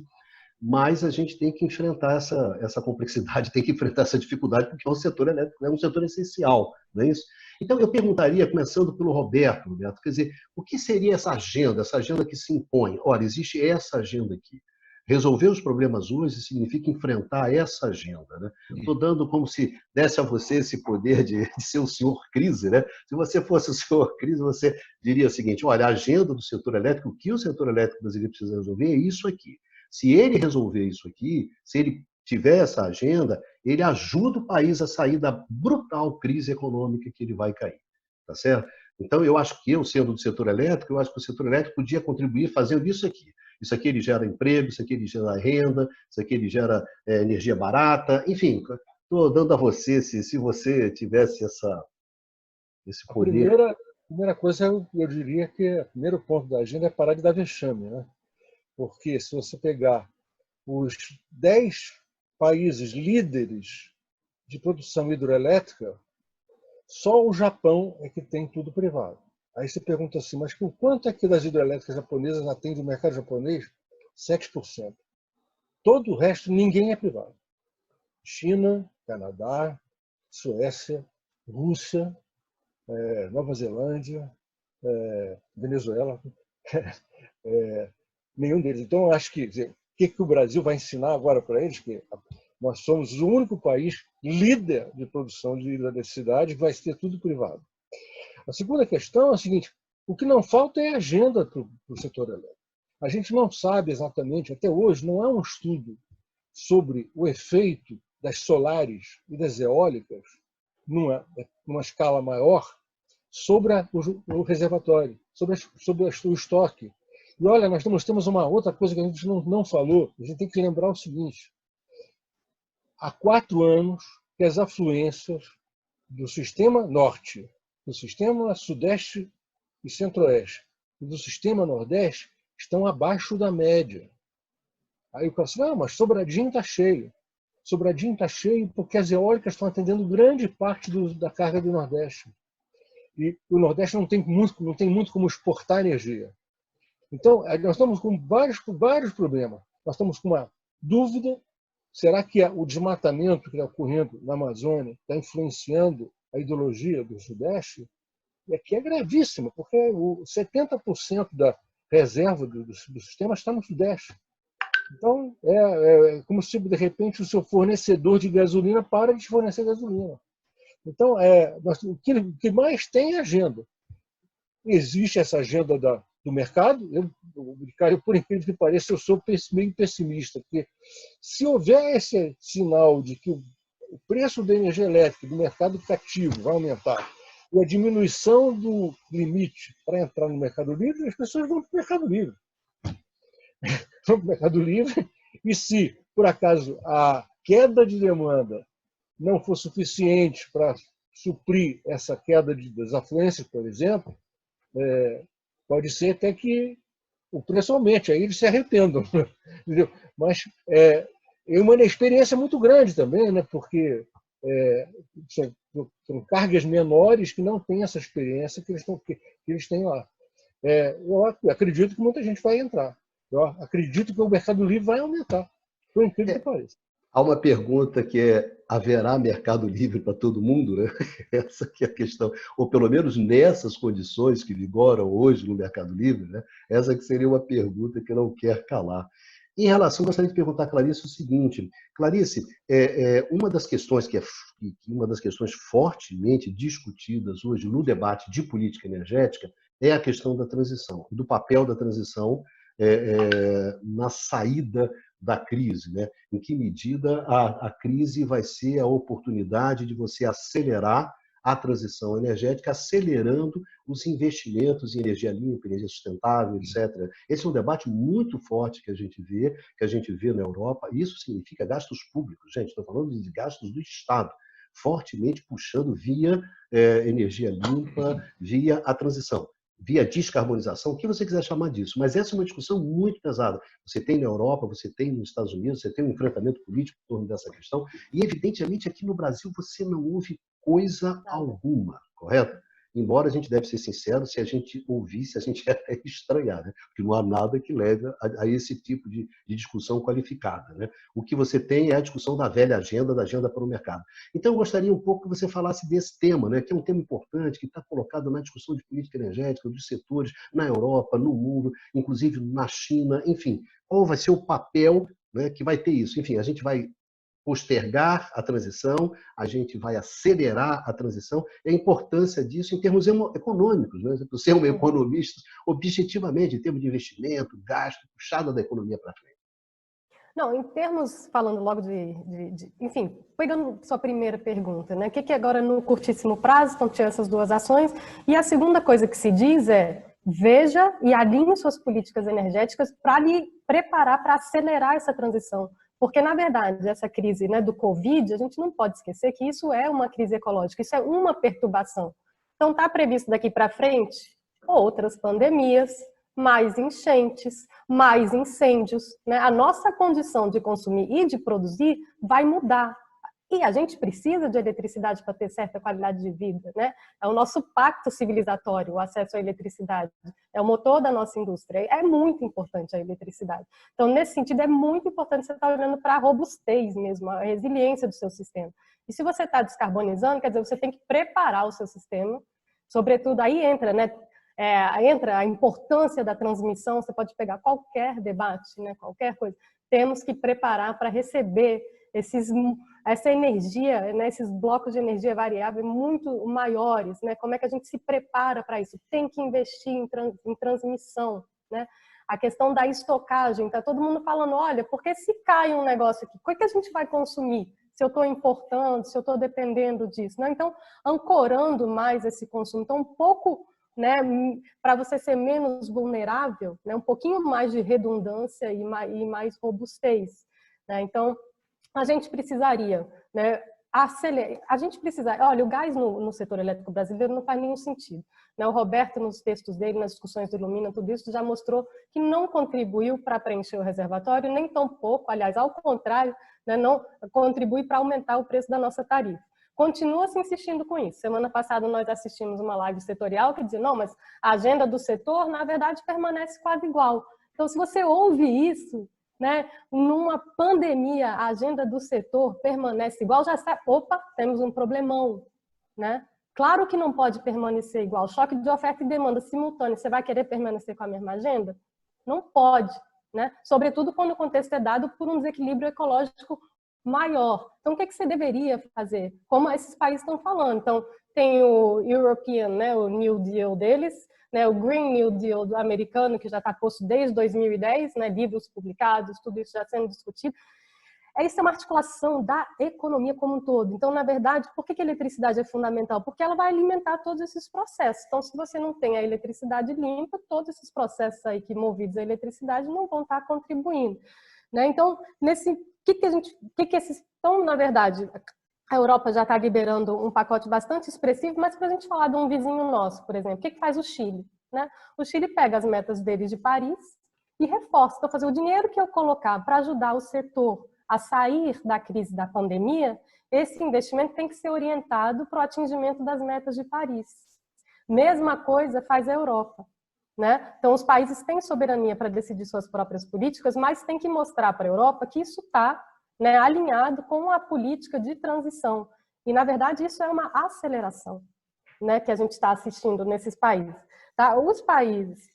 mas a gente tem que enfrentar essa complexidade, tem que enfrentar essa dificuldade, porque o setor elétrico é um setor essencial, não é isso? Então, eu perguntaria, começando pelo Roberto, quer dizer, o que seria essa agenda que se impõe? Olha, existe essa agenda aqui. Resolver os problemas hoje significa enfrentar essa agenda, né? Estou dando como se desse a você esse poder de ser o senhor crise, né? Se você fosse o senhor crise, você diria o seguinte: olha, a agenda do setor elétrico, o que o setor elétrico brasileiro precisa resolver é isso aqui. Se ele resolver isso aqui, se ele tiver essa agenda, ele ajuda o país a sair da brutal crise econômica que ele vai cair, tá certo? Então, eu acho que eu, sendo do setor elétrico, eu acho que o setor elétrico podia contribuir fazendo isso aqui. Isso aqui ele gera emprego, isso aqui ele gera renda, isso aqui ele gera energia barata, enfim, estou dando a você, se você tivesse esse poder. A primeira coisa, eu diria que o primeiro ponto da agenda é parar de dar vexame, né? Porque se você pegar os 10 países líderes de produção hidroelétrica, só o Japão é que tem tudo privado. Aí você pergunta assim, mas o quanto é que das hidrelétricas japonesas atende o mercado japonês? 7%. Todo o resto, ninguém é privado. China, Canadá, Suécia, Rússia, Nova Zelândia, Venezuela, Nenhum deles. Então, eu acho que, quer dizer, o que o Brasil vai ensinar agora para eles? Que nós somos o único país líder de produção de eletricidade, vai ser tudo privado. A segunda questão é a seguinte: o que não falta é agenda para o setor elétrico. A gente não sabe exatamente, até hoje, não há um estudo sobre o efeito das solares e das eólicas numa escala maior sobre o reservatório, sobre o estoque. E olha, nós temos uma outra coisa que a gente não falou. A gente tem que lembrar o seguinte: há 4 anos que as afluências do sistema norte, do sistema sudeste e centro-oeste e do sistema nordeste estão abaixo da média. Aí o cara diz, não, mas Sobradinho está cheio. Sobradinho está cheio porque as eólicas estão atendendo grande parte da carga do Nordeste. E o Nordeste não tem muito como exportar energia. Então, nós estamos com vários problemas. Nós estamos com uma dúvida: será que o desmatamento que está ocorrendo na Amazônia está influenciando a ideologia do Sudeste? E aqui é gravíssimo, porque 70% da reserva do sistema está no Sudeste. Então, é como se, de repente, o seu fornecedor de gasolina para de fornecer gasolina. Então, o que mais tem é agenda. Existe essa agenda do mercado. Por incrível que pareça, eu sou meio pessimista, porque se houver esse sinal de que o preço da energia elétrica do mercado cativo vai aumentar e a diminuição do limite para entrar no Mercado Livre, as pessoas vão para o Mercado Livre. Vão para o Mercado Livre, e se, por acaso, a queda de demanda não for suficiente para suprir essa queda das afluências, por exemplo, pode ser até que o preço aumente, aí eles se arrependam. Entendeu? Mas é uma inexperiência muito grande também, né? Porque são cargas menores que não têm essa experiência que eles têm lá. Eu acredito que muita gente vai entrar. Eu acredito que o Mercado Livre vai aumentar, por incrível que pareça. Há uma pergunta que haverá mercado livre para todo mundo, né? Essa que é a questão, ou pelo menos nessas condições que vigoram hoje no Mercado Livre, né? Essa que seria uma pergunta que não quer calar. Em relação, gostaria de perguntar a Clarice o seguinte: Clarice, uma das questões uma das questões fortemente discutidas hoje no debate de política energética é a questão da transição, do papel da transição na saída da crise, né? Em que medida a crise vai ser a oportunidade de você acelerar a transição energética, acelerando os investimentos em energia limpa, energia sustentável, etc. Esse é um debate muito forte que a gente vê na Europa. Isso significa gastos públicos, gente. Estou falando de gastos do Estado, fortemente puxando via energia limpa, via a transição, via descarbonização, o que você quiser chamar disso. Mas essa é uma discussão muito pesada. Você tem na Europa, você tem nos Estados Unidos, você tem um enfrentamento político em torno dessa questão, e evidentemente aqui no Brasil você não ouve coisa alguma, correto? Embora a gente deve ser sincero, se a gente ouvisse, a gente ia estranhar, né? Porque não há nada que leve a esse tipo de discussão qualificada, né? O que você tem é a discussão da velha agenda, da agenda para o mercado. Então, eu gostaria um pouco que você falasse desse tema, né? Que é um tema importante, que está colocado na discussão de política energética, dos setores na Europa, no mundo, inclusive na China, enfim. Qual vai ser o papel, né, que vai ter isso? Enfim, a gente vai postergar a transição, a gente vai acelerar a transição, e a importância disso em termos econômicos, né? Você é um economista, objetivamente, em termos de investimento, gasto, puxada da economia para frente. Não, em termos, falando logo enfim, pegando sua primeira pergunta, né? O que agora no curtíssimo prazo estão tendo essas duas ações? E a segunda coisa que se diz é: veja e alinhe suas políticas energéticas para lhe preparar para acelerar essa transição. Porque, na verdade, essa crise, né, do Covid, a gente não pode esquecer que isso é uma crise ecológica, isso é uma perturbação. Então, está previsto daqui para frente outras pandemias, mais enchentes, mais incêndios, né? A nossa condição de consumir e de produzir vai mudar. E a gente precisa de eletricidade para ter certa qualidade de vida, né? É o nosso pacto civilizatório, o acesso à eletricidade. É o motor da nossa indústria. É muito importante a eletricidade. Então, nesse sentido, é muito importante você estar olhando para a robustez mesmo, a resiliência do seu sistema. E se você está descarbonizando, quer dizer, você tem que preparar o seu sistema. Sobretudo, aí entra, né? entra a importância da transmissão, você pode pegar qualquer debate, né, qualquer coisa. Temos que preparar para receber essa energia, né, esses blocos de energia variável muito maiores, né? Como é que a gente se prepara para isso? Tem que investir em transmissão, né? A questão da estocagem, tá todo mundo falando, olha, porque se cai um negócio aqui, o que a gente vai consumir? Se eu estou importando, se eu estou dependendo disso, né? Então, ancorando mais esse consumo, então um pouco, né, para você ser menos vulnerável, né, um pouquinho mais de redundância e mais robustez, né? Então, a gente precisaria, né, acelerar. A gente precisa. Olha, o gás no setor elétrico brasileiro não faz nenhum sentido, né? O Roberto, nos textos dele, nas discussões do Ilumina, tudo isso já mostrou que não contribuiu para preencher o reservatório, nem tão pouco, aliás, ao contrário, né, não contribui para aumentar o preço da nossa tarifa. Continua se insistindo com isso. Semana passada nós assistimos uma live setorial que dizia, não, mas a agenda do setor, na verdade, permanece quase igual. Então, se você ouve isso, né, numa pandemia, a agenda do setor permanece igual, já sabe, opa, temos um problemão, né? Claro que não pode permanecer igual. Choque de oferta e demanda simultâneo. Você vai querer permanecer com a mesma agenda? Não pode, né? Sobretudo quando o contexto é dado por um desequilíbrio ecológico maior. Então, o que você deveria fazer? Como esses países estão falando. Então, tem o European, né, o New Deal deles, né, o Green New Deal do americano, que já está posto desde 2010, né, livros publicados, tudo isso já sendo discutido. Isso é uma articulação da economia como um todo. Então, na verdade, por que a eletricidade é fundamental? Porque ela vai alimentar todos esses processos. Então, se você não tem a eletricidade limpa, todos esses processos aí que movidos à eletricidade não vão estar contribuindo, né? Então, então, na verdade, a Europa já está liberando um pacote bastante expressivo, mas para a gente falar de um vizinho nosso, por exemplo, o que faz o Chile, né? O Chile pega as metas deles de Paris e reforça. Então, fazer o dinheiro que eu colocar para ajudar o setor a sair da crise da pandemia, esse investimento tem que ser orientado para o atingimento das metas de Paris. Mesma coisa faz a Europa, né? Então, os países têm soberania para decidir suas próprias políticas, mas tem que mostrar para a Europa que isso está, né, alinhado com a política de transição. E, na verdade, isso é uma aceleração, né, que a gente está assistindo nesses países. Tá? Os países,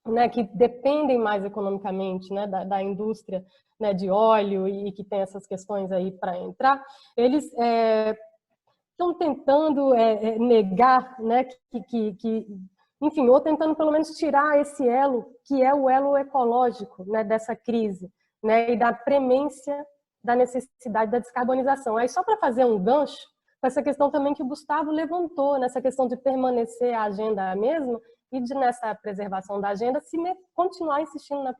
né, que dependem mais economicamente, né, da indústria, né, de óleo e que tem essas questões aí para entrar, eles estão tentando negar, né, enfim, ou tentando pelo menos tirar esse elo, que é o elo ecológico, né, dessa crise, né, e da premência da necessidade da descarbonização. Aí, só para fazer um gancho, com essa questão também que o Gustavo levantou, nessa questão de permanecer a agenda a mesma, e nessa preservação da agenda, continuar insistindo na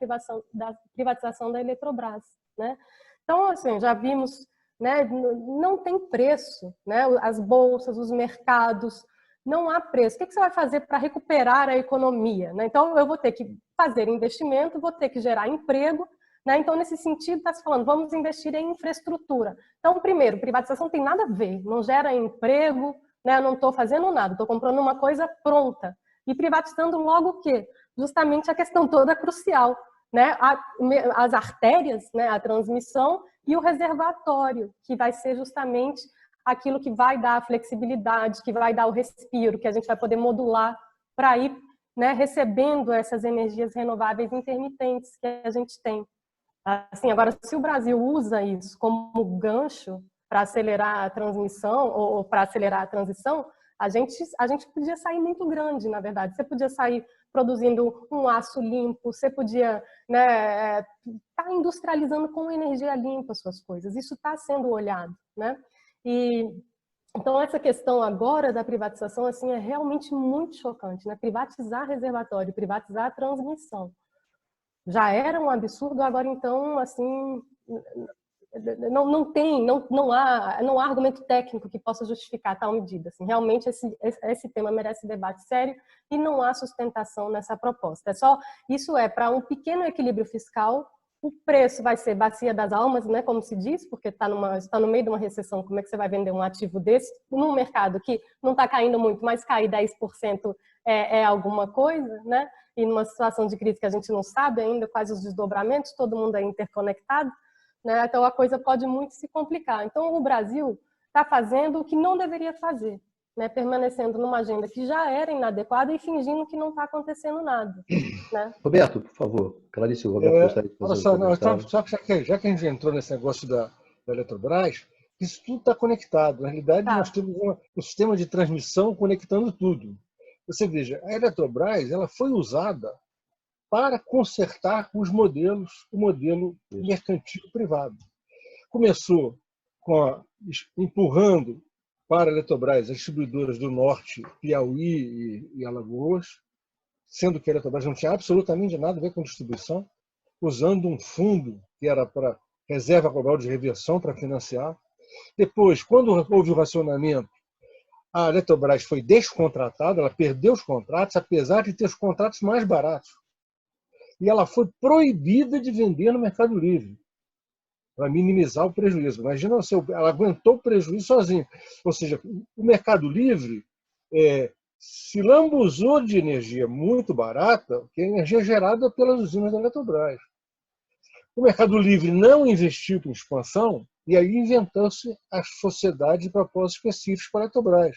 privatização da Eletrobras, né? Então, assim, já vimos, né, não tem preço, né? As bolsas, os mercados, não há preço. O que você vai fazer para recuperar a economia, né? Então, eu vou ter que fazer investimento, vou ter que gerar emprego, né? Então, nesse sentido, está se falando, vamos investir em infraestrutura. Então, primeiro, privatização tem nada a ver, não gera emprego, né? Eu não estou fazendo nada, estou comprando uma coisa pronta. E privatizando logo o quê? Justamente a questão toda crucial, né? As artérias, né? A transmissão e o reservatório, que vai ser justamente aquilo que vai dar a flexibilidade, que vai dar o respiro, que a gente vai poder modular para ir, né, recebendo essas energias renováveis intermitentes que a gente tem. Assim, agora, se o Brasil usa isso como gancho para acelerar a transmissão ou para acelerar a transição, a gente podia sair muito grande, na verdade. Você podia sair produzindo um aço limpo, você podia, né, tá industrializando com energia limpa as suas coisas. Isso está sendo olhado, né? E então essa questão agora da privatização, assim, é realmente muito chocante, né? Privatizar reservatório, privatizar a transmissão. Já era um absurdo, agora então, assim, não há argumento técnico que possa justificar tal medida. Assim, realmente esse tema merece debate sério e não há sustentação nessa proposta. Isso é para um pequeno equilíbrio fiscal. O preço vai ser bacia das almas, né, como se diz, porque está no meio de uma recessão. Como é que você vai vender um ativo desse num mercado que não está caindo muito, mas cair 10% é alguma coisa, né? E numa situação de crise que a gente não sabe ainda quais os desdobramentos, todo mundo é interconectado, né? Então a coisa pode muito se complicar. Então o Brasil está fazendo o que não deveria fazer, né, permanecendo numa agenda que já era inadequada e fingindo que não está acontecendo nada, né? Roberto, por favor. Clarice, o Roberto gostaria de Olha fazer um só, comentário. já que a gente entrou nesse negócio da Eletrobras, isso tudo está conectado. Na realidade, nós Tá. temos um sistema de transmissão conectando tudo. Você veja, a Eletrobras ela foi usada para consertar o modelo mercantil privado. Começou empurrando para a Eletrobras as distribuidoras do Norte, Piauí e Alagoas, sendo que a Eletrobras não tinha absolutamente nada a ver com distribuição, usando um fundo que era para reserva global de reversão para financiar. Depois, quando houve o racionamento, a Eletrobras foi descontratada, ela perdeu os contratos, apesar de ter os contratos mais baratos. E ela foi proibida de vender no Mercado Livre, para minimizar o prejuízo. Imagina, ela aguentou o prejuízo sozinha. Ou seja, o Mercado Livre se lambuzou de energia muito barata, que é energia gerada pelas usinas da Eletrobras. O Mercado Livre não investiu em expansão e aí inventou-se as sociedades de propósitos específicos para a Eletrobras.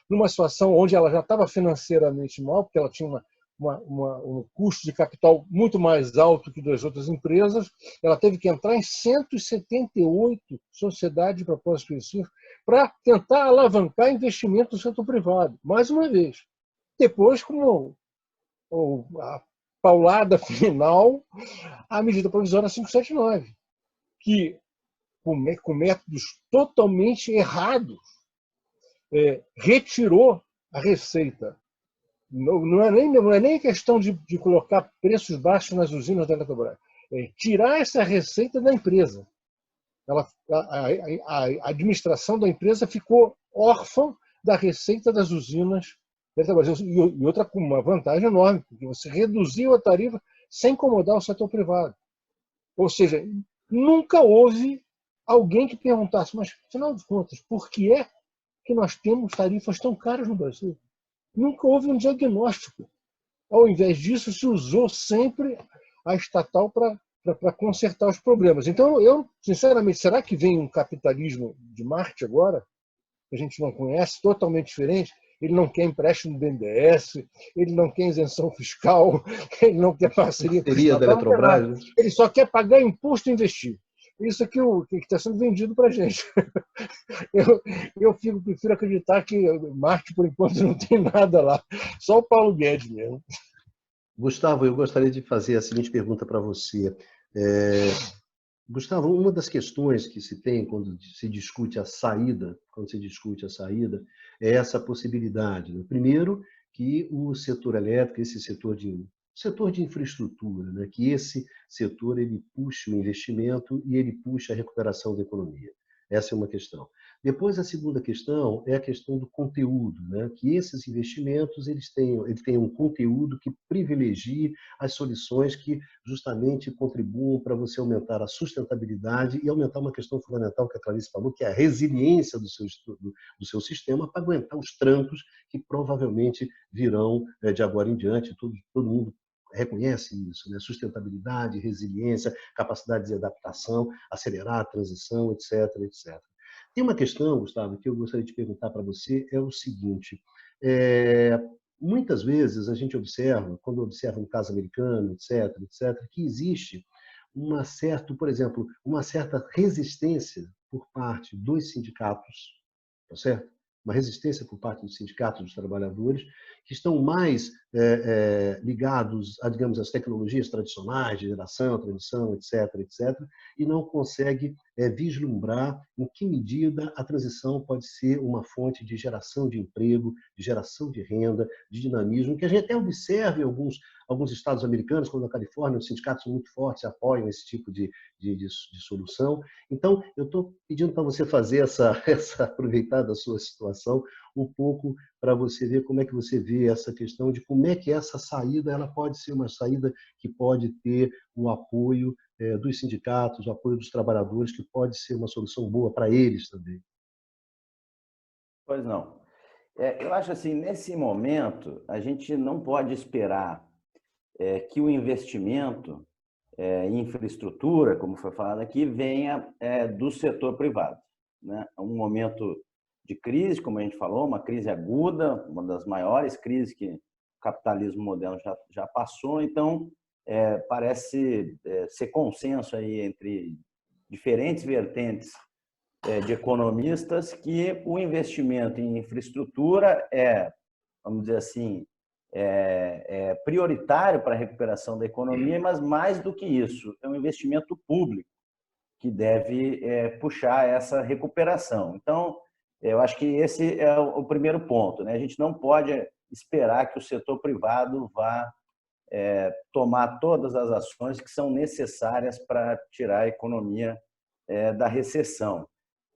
Numa situação onde ela já estava financeiramente mal, porque ela tinha um custo de capital muito mais alto que das outras empresas, ela teve que entrar em 178 sociedades de propósitos específicos para tentar alavancar investimento do setor privado. Mais uma vez. Depois, como a paulada final, a medida provisória 579, que, com métodos totalmente errados, retirou a receita. Não é nem questão de colocar preços baixos nas usinas da Eletrobras, é tirar essa receita da empresa. A administração da empresa ficou órfã da receita das usinas da Eletrobras. E outra com uma vantagem enorme, porque você reduziu a tarifa sem incomodar o setor privado. Ou seja, nunca houve alguém que perguntasse, mas, afinal de contas, por que é que nós temos tarifas tão caras no Brasil? Nunca houve um diagnóstico. Ao invés disso, se usou sempre a estatal para consertar os problemas. Então, eu, sinceramente, será que vem um capitalismo de Marte agora, que a gente não conhece, totalmente diferente? Ele não quer empréstimo do BNDES, ele não quer isenção fiscal, ele não quer parceria com o Seria da Eletrobras, né? ele só quer pagar imposto e investir. Isso é que está sendo vendido para a gente. Eu prefiro acreditar que Marte, por enquanto, não tem nada lá. Só o Paulo Guedes mesmo. Gustavo, eu gostaria de fazer a seguinte pergunta para você. Gustavo, uma das questões que se tem quando se discute a saída, é essa possibilidade, né? Primeiro, que o setor elétrico, esse setor de infraestrutura, né? Que esse setor ele puxe o investimento e ele puxe a recuperação da economia. Essa é uma questão. Depois, a segunda questão é a questão do conteúdo, né? Que esses investimentos eles tenham um conteúdo que privilegie as soluções que justamente contribuam para você aumentar a sustentabilidade e aumentar uma questão fundamental que a Clarice falou, que é a resiliência do seu sistema para aguentar os trancos que provavelmente virão de agora em diante. Todo mundo reconhece isso, né? Sustentabilidade, resiliência, capacidade de adaptação, acelerar a transição, etc, etc. Tem uma questão, Gustavo, que eu gostaria de perguntar para você, é o seguinte, muitas vezes a gente observa, quando observa um caso americano, etc, etc, que existe por exemplo, uma certa resistência por parte dos sindicatos, tá certo? Uma resistência por parte dos sindicatos dos trabalhadores, que estão mais ligados a, digamos, às tecnologias tradicionais de geração, transmissão, etc., etc., e não consegue vislumbrar em que medida a transição pode ser uma fonte de geração de emprego, de geração de renda, de dinamismo, que a gente até observa em alguns estados americanos, como na Califórnia, os sindicatos são muito fortes, apoiam esse tipo de solução. Então, eu estou pedindo para você fazer aproveitar da sua situação um pouco para você ver como é que você vê essa questão de como é que essa saída ela pode ser uma saída que pode ter o apoio dos sindicatos, o apoio dos trabalhadores, que pode ser uma solução boa para eles também. Pois não. Eu acho assim, nesse momento, a gente não pode esperar que o investimento em infraestrutura, como foi falado aqui, venha do setor privado, né? Um momento crise, como a gente falou, uma crise aguda, uma das maiores crises que o capitalismo moderno já passou. Então, parece ser consenso aí entre diferentes vertentes de economistas que o investimento em infraestrutura vamos dizer assim, prioritário para a recuperação da economia, mas mais do que isso, é um investimento público que deve puxar essa recuperação. Então, eu acho que esse é o primeiro ponto, né? A gente não pode esperar que o setor privado vá tomar todas as ações que são necessárias para tirar a economia da recessão.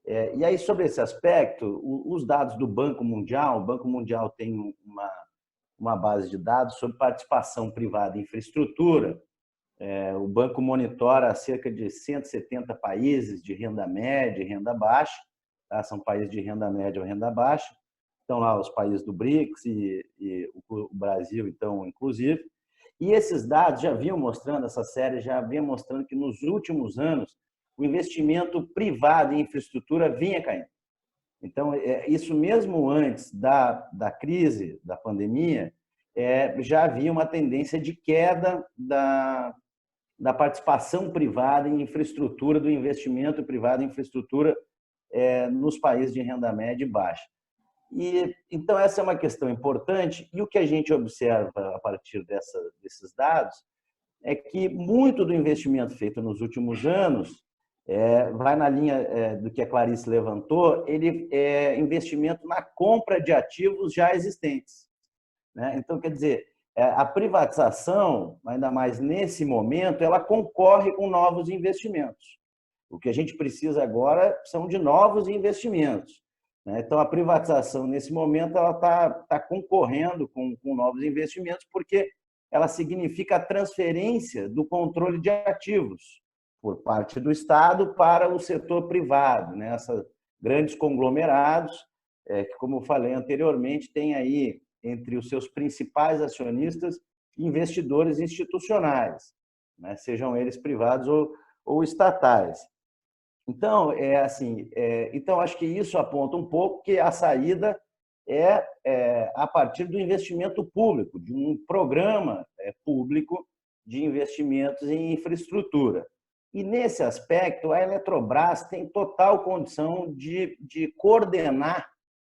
E aí, sobre esse aspecto, os dados do Banco Mundial, o Banco Mundial tem uma base de dados sobre participação privada em infraestrutura. O banco monitora cerca de 170 países de renda média e renda baixa, tá? São países de renda média ou renda baixa. Estão lá os países do BRICS e o Brasil, então, inclusive. E esses dados já vinham mostrando, essa série já vinha mostrando que nos últimos anos o investimento privado em infraestrutura vinha caindo. Então, isso mesmo antes da crise, da pandemia, já havia uma tendência de queda da participação privada em infraestrutura, do investimento privado em infraestrutura nos países de renda média e baixa. Então, essa é uma questão importante, e o que a gente observa a partir desses dados é que muito do investimento feito nos últimos anos vai na linha do que a Clarice levantou, ele é investimento na compra de ativos já existentes, né? Então, quer dizer, a privatização, ainda mais nesse momento, ela concorre com novos investimentos. O que a gente precisa agora são de novos investimentos, né? Então, a privatização, nesse momento, ela está concorrendo com novos investimentos, porque ela significa a transferência do controle de ativos por parte do Estado para o setor privado, né? Essas grandes conglomerados, que, como eu falei anteriormente, tem aí entre os seus principais acionistas investidores institucionais, né? Sejam eles privados ou estatais. Então, então, acho que isso aponta um pouco que a saída a partir do investimento público, de um programa público de investimentos em infraestrutura. E, nesse aspecto, a Eletrobras tem total condição de coordenar,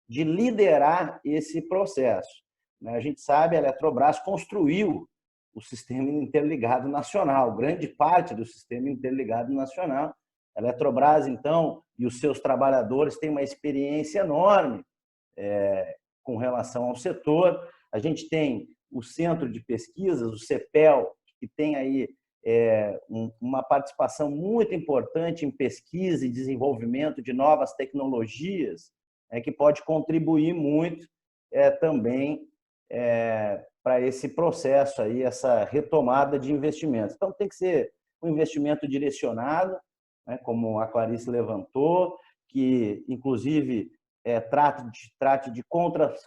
de liderar esse processo. A gente sabe, a Eletrobras construiu o Sistema Interligado Nacional, grande parte do Sistema Interligado Nacional. A Eletrobras, então, e os seus trabalhadores têm uma experiência enorme com relação ao setor. A gente tem o Centro de Pesquisas, o CEPEL, que tem aí uma participação muito importante em pesquisa e desenvolvimento de novas tecnologias, que pode contribuir muito também para esse processo aí, essa retomada de investimentos. Então, tem que ser um investimento direcionado, né, como a Clarice levantou, que, inclusive, trate de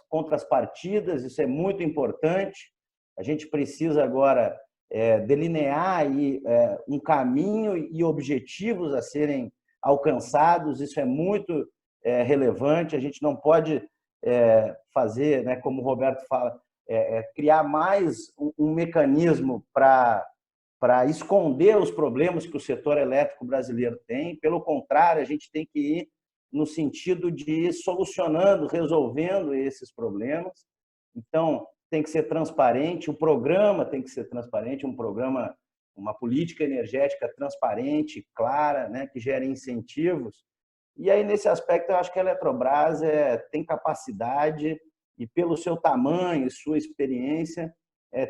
contrapartidas, isso é muito importante. A gente precisa agora delinear aí, um caminho e objetivos a serem alcançados, isso é muito relevante. A gente não pode fazer, né, como o Roberto fala, criar mais um mecanismo para esconder os problemas que o setor elétrico brasileiro tem. Pelo contrário, a gente tem que ir no sentido de ir solucionando, resolvendo esses problemas. Então, tem que ser transparente, o programa tem que ser transparente, um programa, uma política energética transparente, clara, né, que gere incentivos. E aí, nesse aspecto, eu acho que a Eletrobras tem capacidade e, pelo seu tamanho e sua experiência,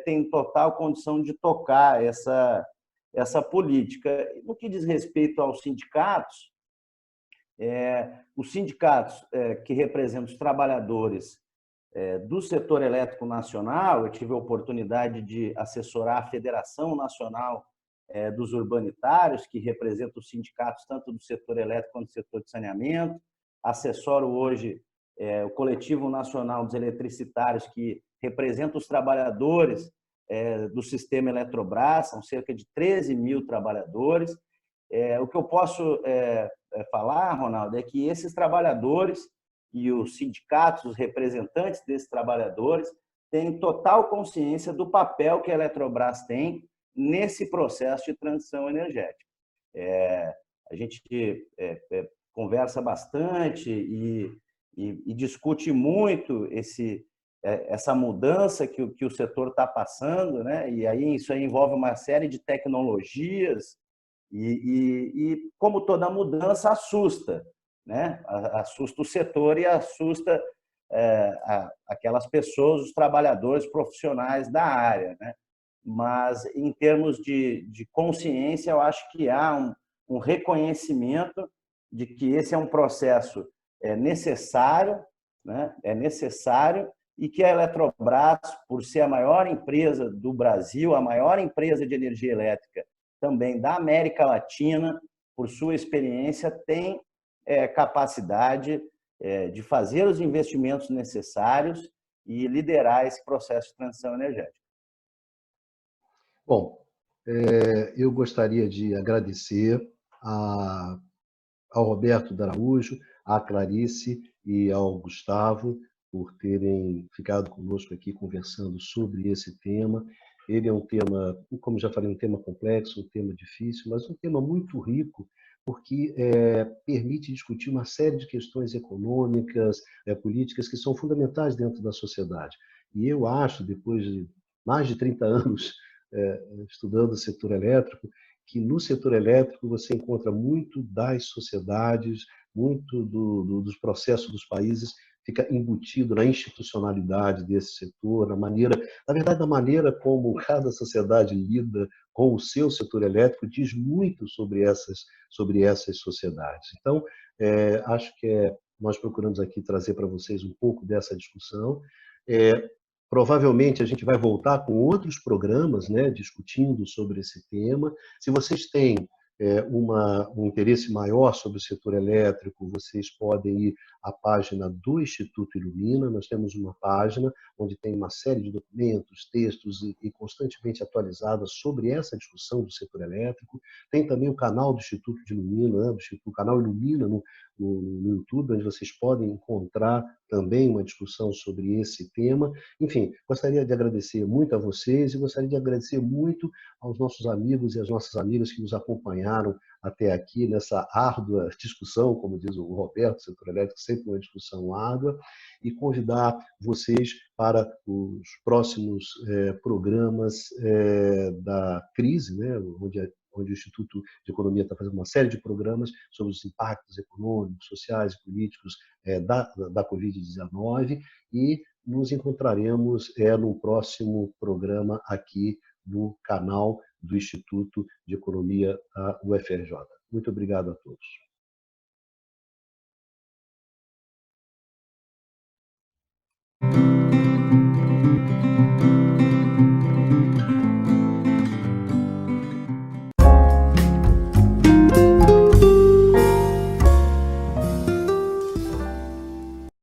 tem total condição de tocar essa política. No que diz respeito aos sindicatos, os sindicatos que representam os trabalhadores do setor elétrico nacional, eu tive a oportunidade de assessorar a Federação Nacional dos Urbanitários, que representa os sindicatos tanto do setor elétrico quanto do setor de saneamento. Assessoro hoje o Coletivo Nacional dos Eletricitários, que representa os trabalhadores do sistema Eletrobras, são cerca de 13 mil trabalhadores. O que eu posso falar, Ronaldo, é que esses trabalhadores e os sindicatos, os representantes desses trabalhadores, têm total consciência do papel que a Eletrobras tem nesse processo de transição energética. A gente conversa bastante e discute muito essa mudança que o setor está passando, né? E aí isso aí envolve uma série de tecnologias e como toda mudança assusta, né? Assusta o setor e assusta aquelas pessoas, os trabalhadores profissionais da área, né? Mas em termos de consciência, eu acho que há um reconhecimento de que esse é um processo necessário, né? É necessário, e que a Eletrobras, por ser a maior empresa do Brasil, a maior empresa de energia elétrica também da América Latina, por sua experiência, tem capacidade de fazer os investimentos necessários e liderar esse processo de transição energética. Bom, eu gostaria de agradecer ao Roberto D'Araújo, à Clarice e ao Gustavo por terem ficado conosco aqui conversando sobre esse tema. Ele é um tema, como já falei, um tema complexo, um tema difícil, mas um tema muito rico, porque permite discutir uma série de questões econômicas, políticas, que são fundamentais dentro da sociedade. E eu acho, depois de mais de 30 anos estudando o setor elétrico, que no setor elétrico você encontra muito das sociedades, muito dos processos dos países, fica embutido na institucionalidade desse setor, na verdade, na maneira como cada sociedade lida com o seu setor elétrico, diz muito sobre essas sociedades. Então, acho que nós procuramos aqui trazer para vocês um pouco dessa discussão. Provavelmente a gente vai voltar com outros programas, né, discutindo sobre esse tema. Se vocês têm um interesse maior sobre o setor elétrico, vocês podem ir à página do Instituto Ilumina. Nós temos uma página onde tem uma série de documentos, textos e constantemente atualizadas sobre essa discussão do setor elétrico. Tem também o canal do Instituto de Ilumina, né, o canal Ilumina no YouTube, onde vocês podem encontrar também uma discussão sobre esse tema. Enfim, gostaria de agradecer muito a vocês e gostaria de agradecer muito aos nossos amigos e às nossas amigas que nos acompanharam até aqui nessa árdua discussão, como diz o Roberto, setor elétrico, sempre uma discussão árdua, e convidar vocês para os próximos programas da crise, né, onde o Instituto de Economia está fazendo uma série de programas sobre os impactos econômicos, sociais e políticos da Covid-19, e nos encontraremos no próximo programa aqui no canal do Instituto de Economia da UFRJ. Muito obrigado a todos.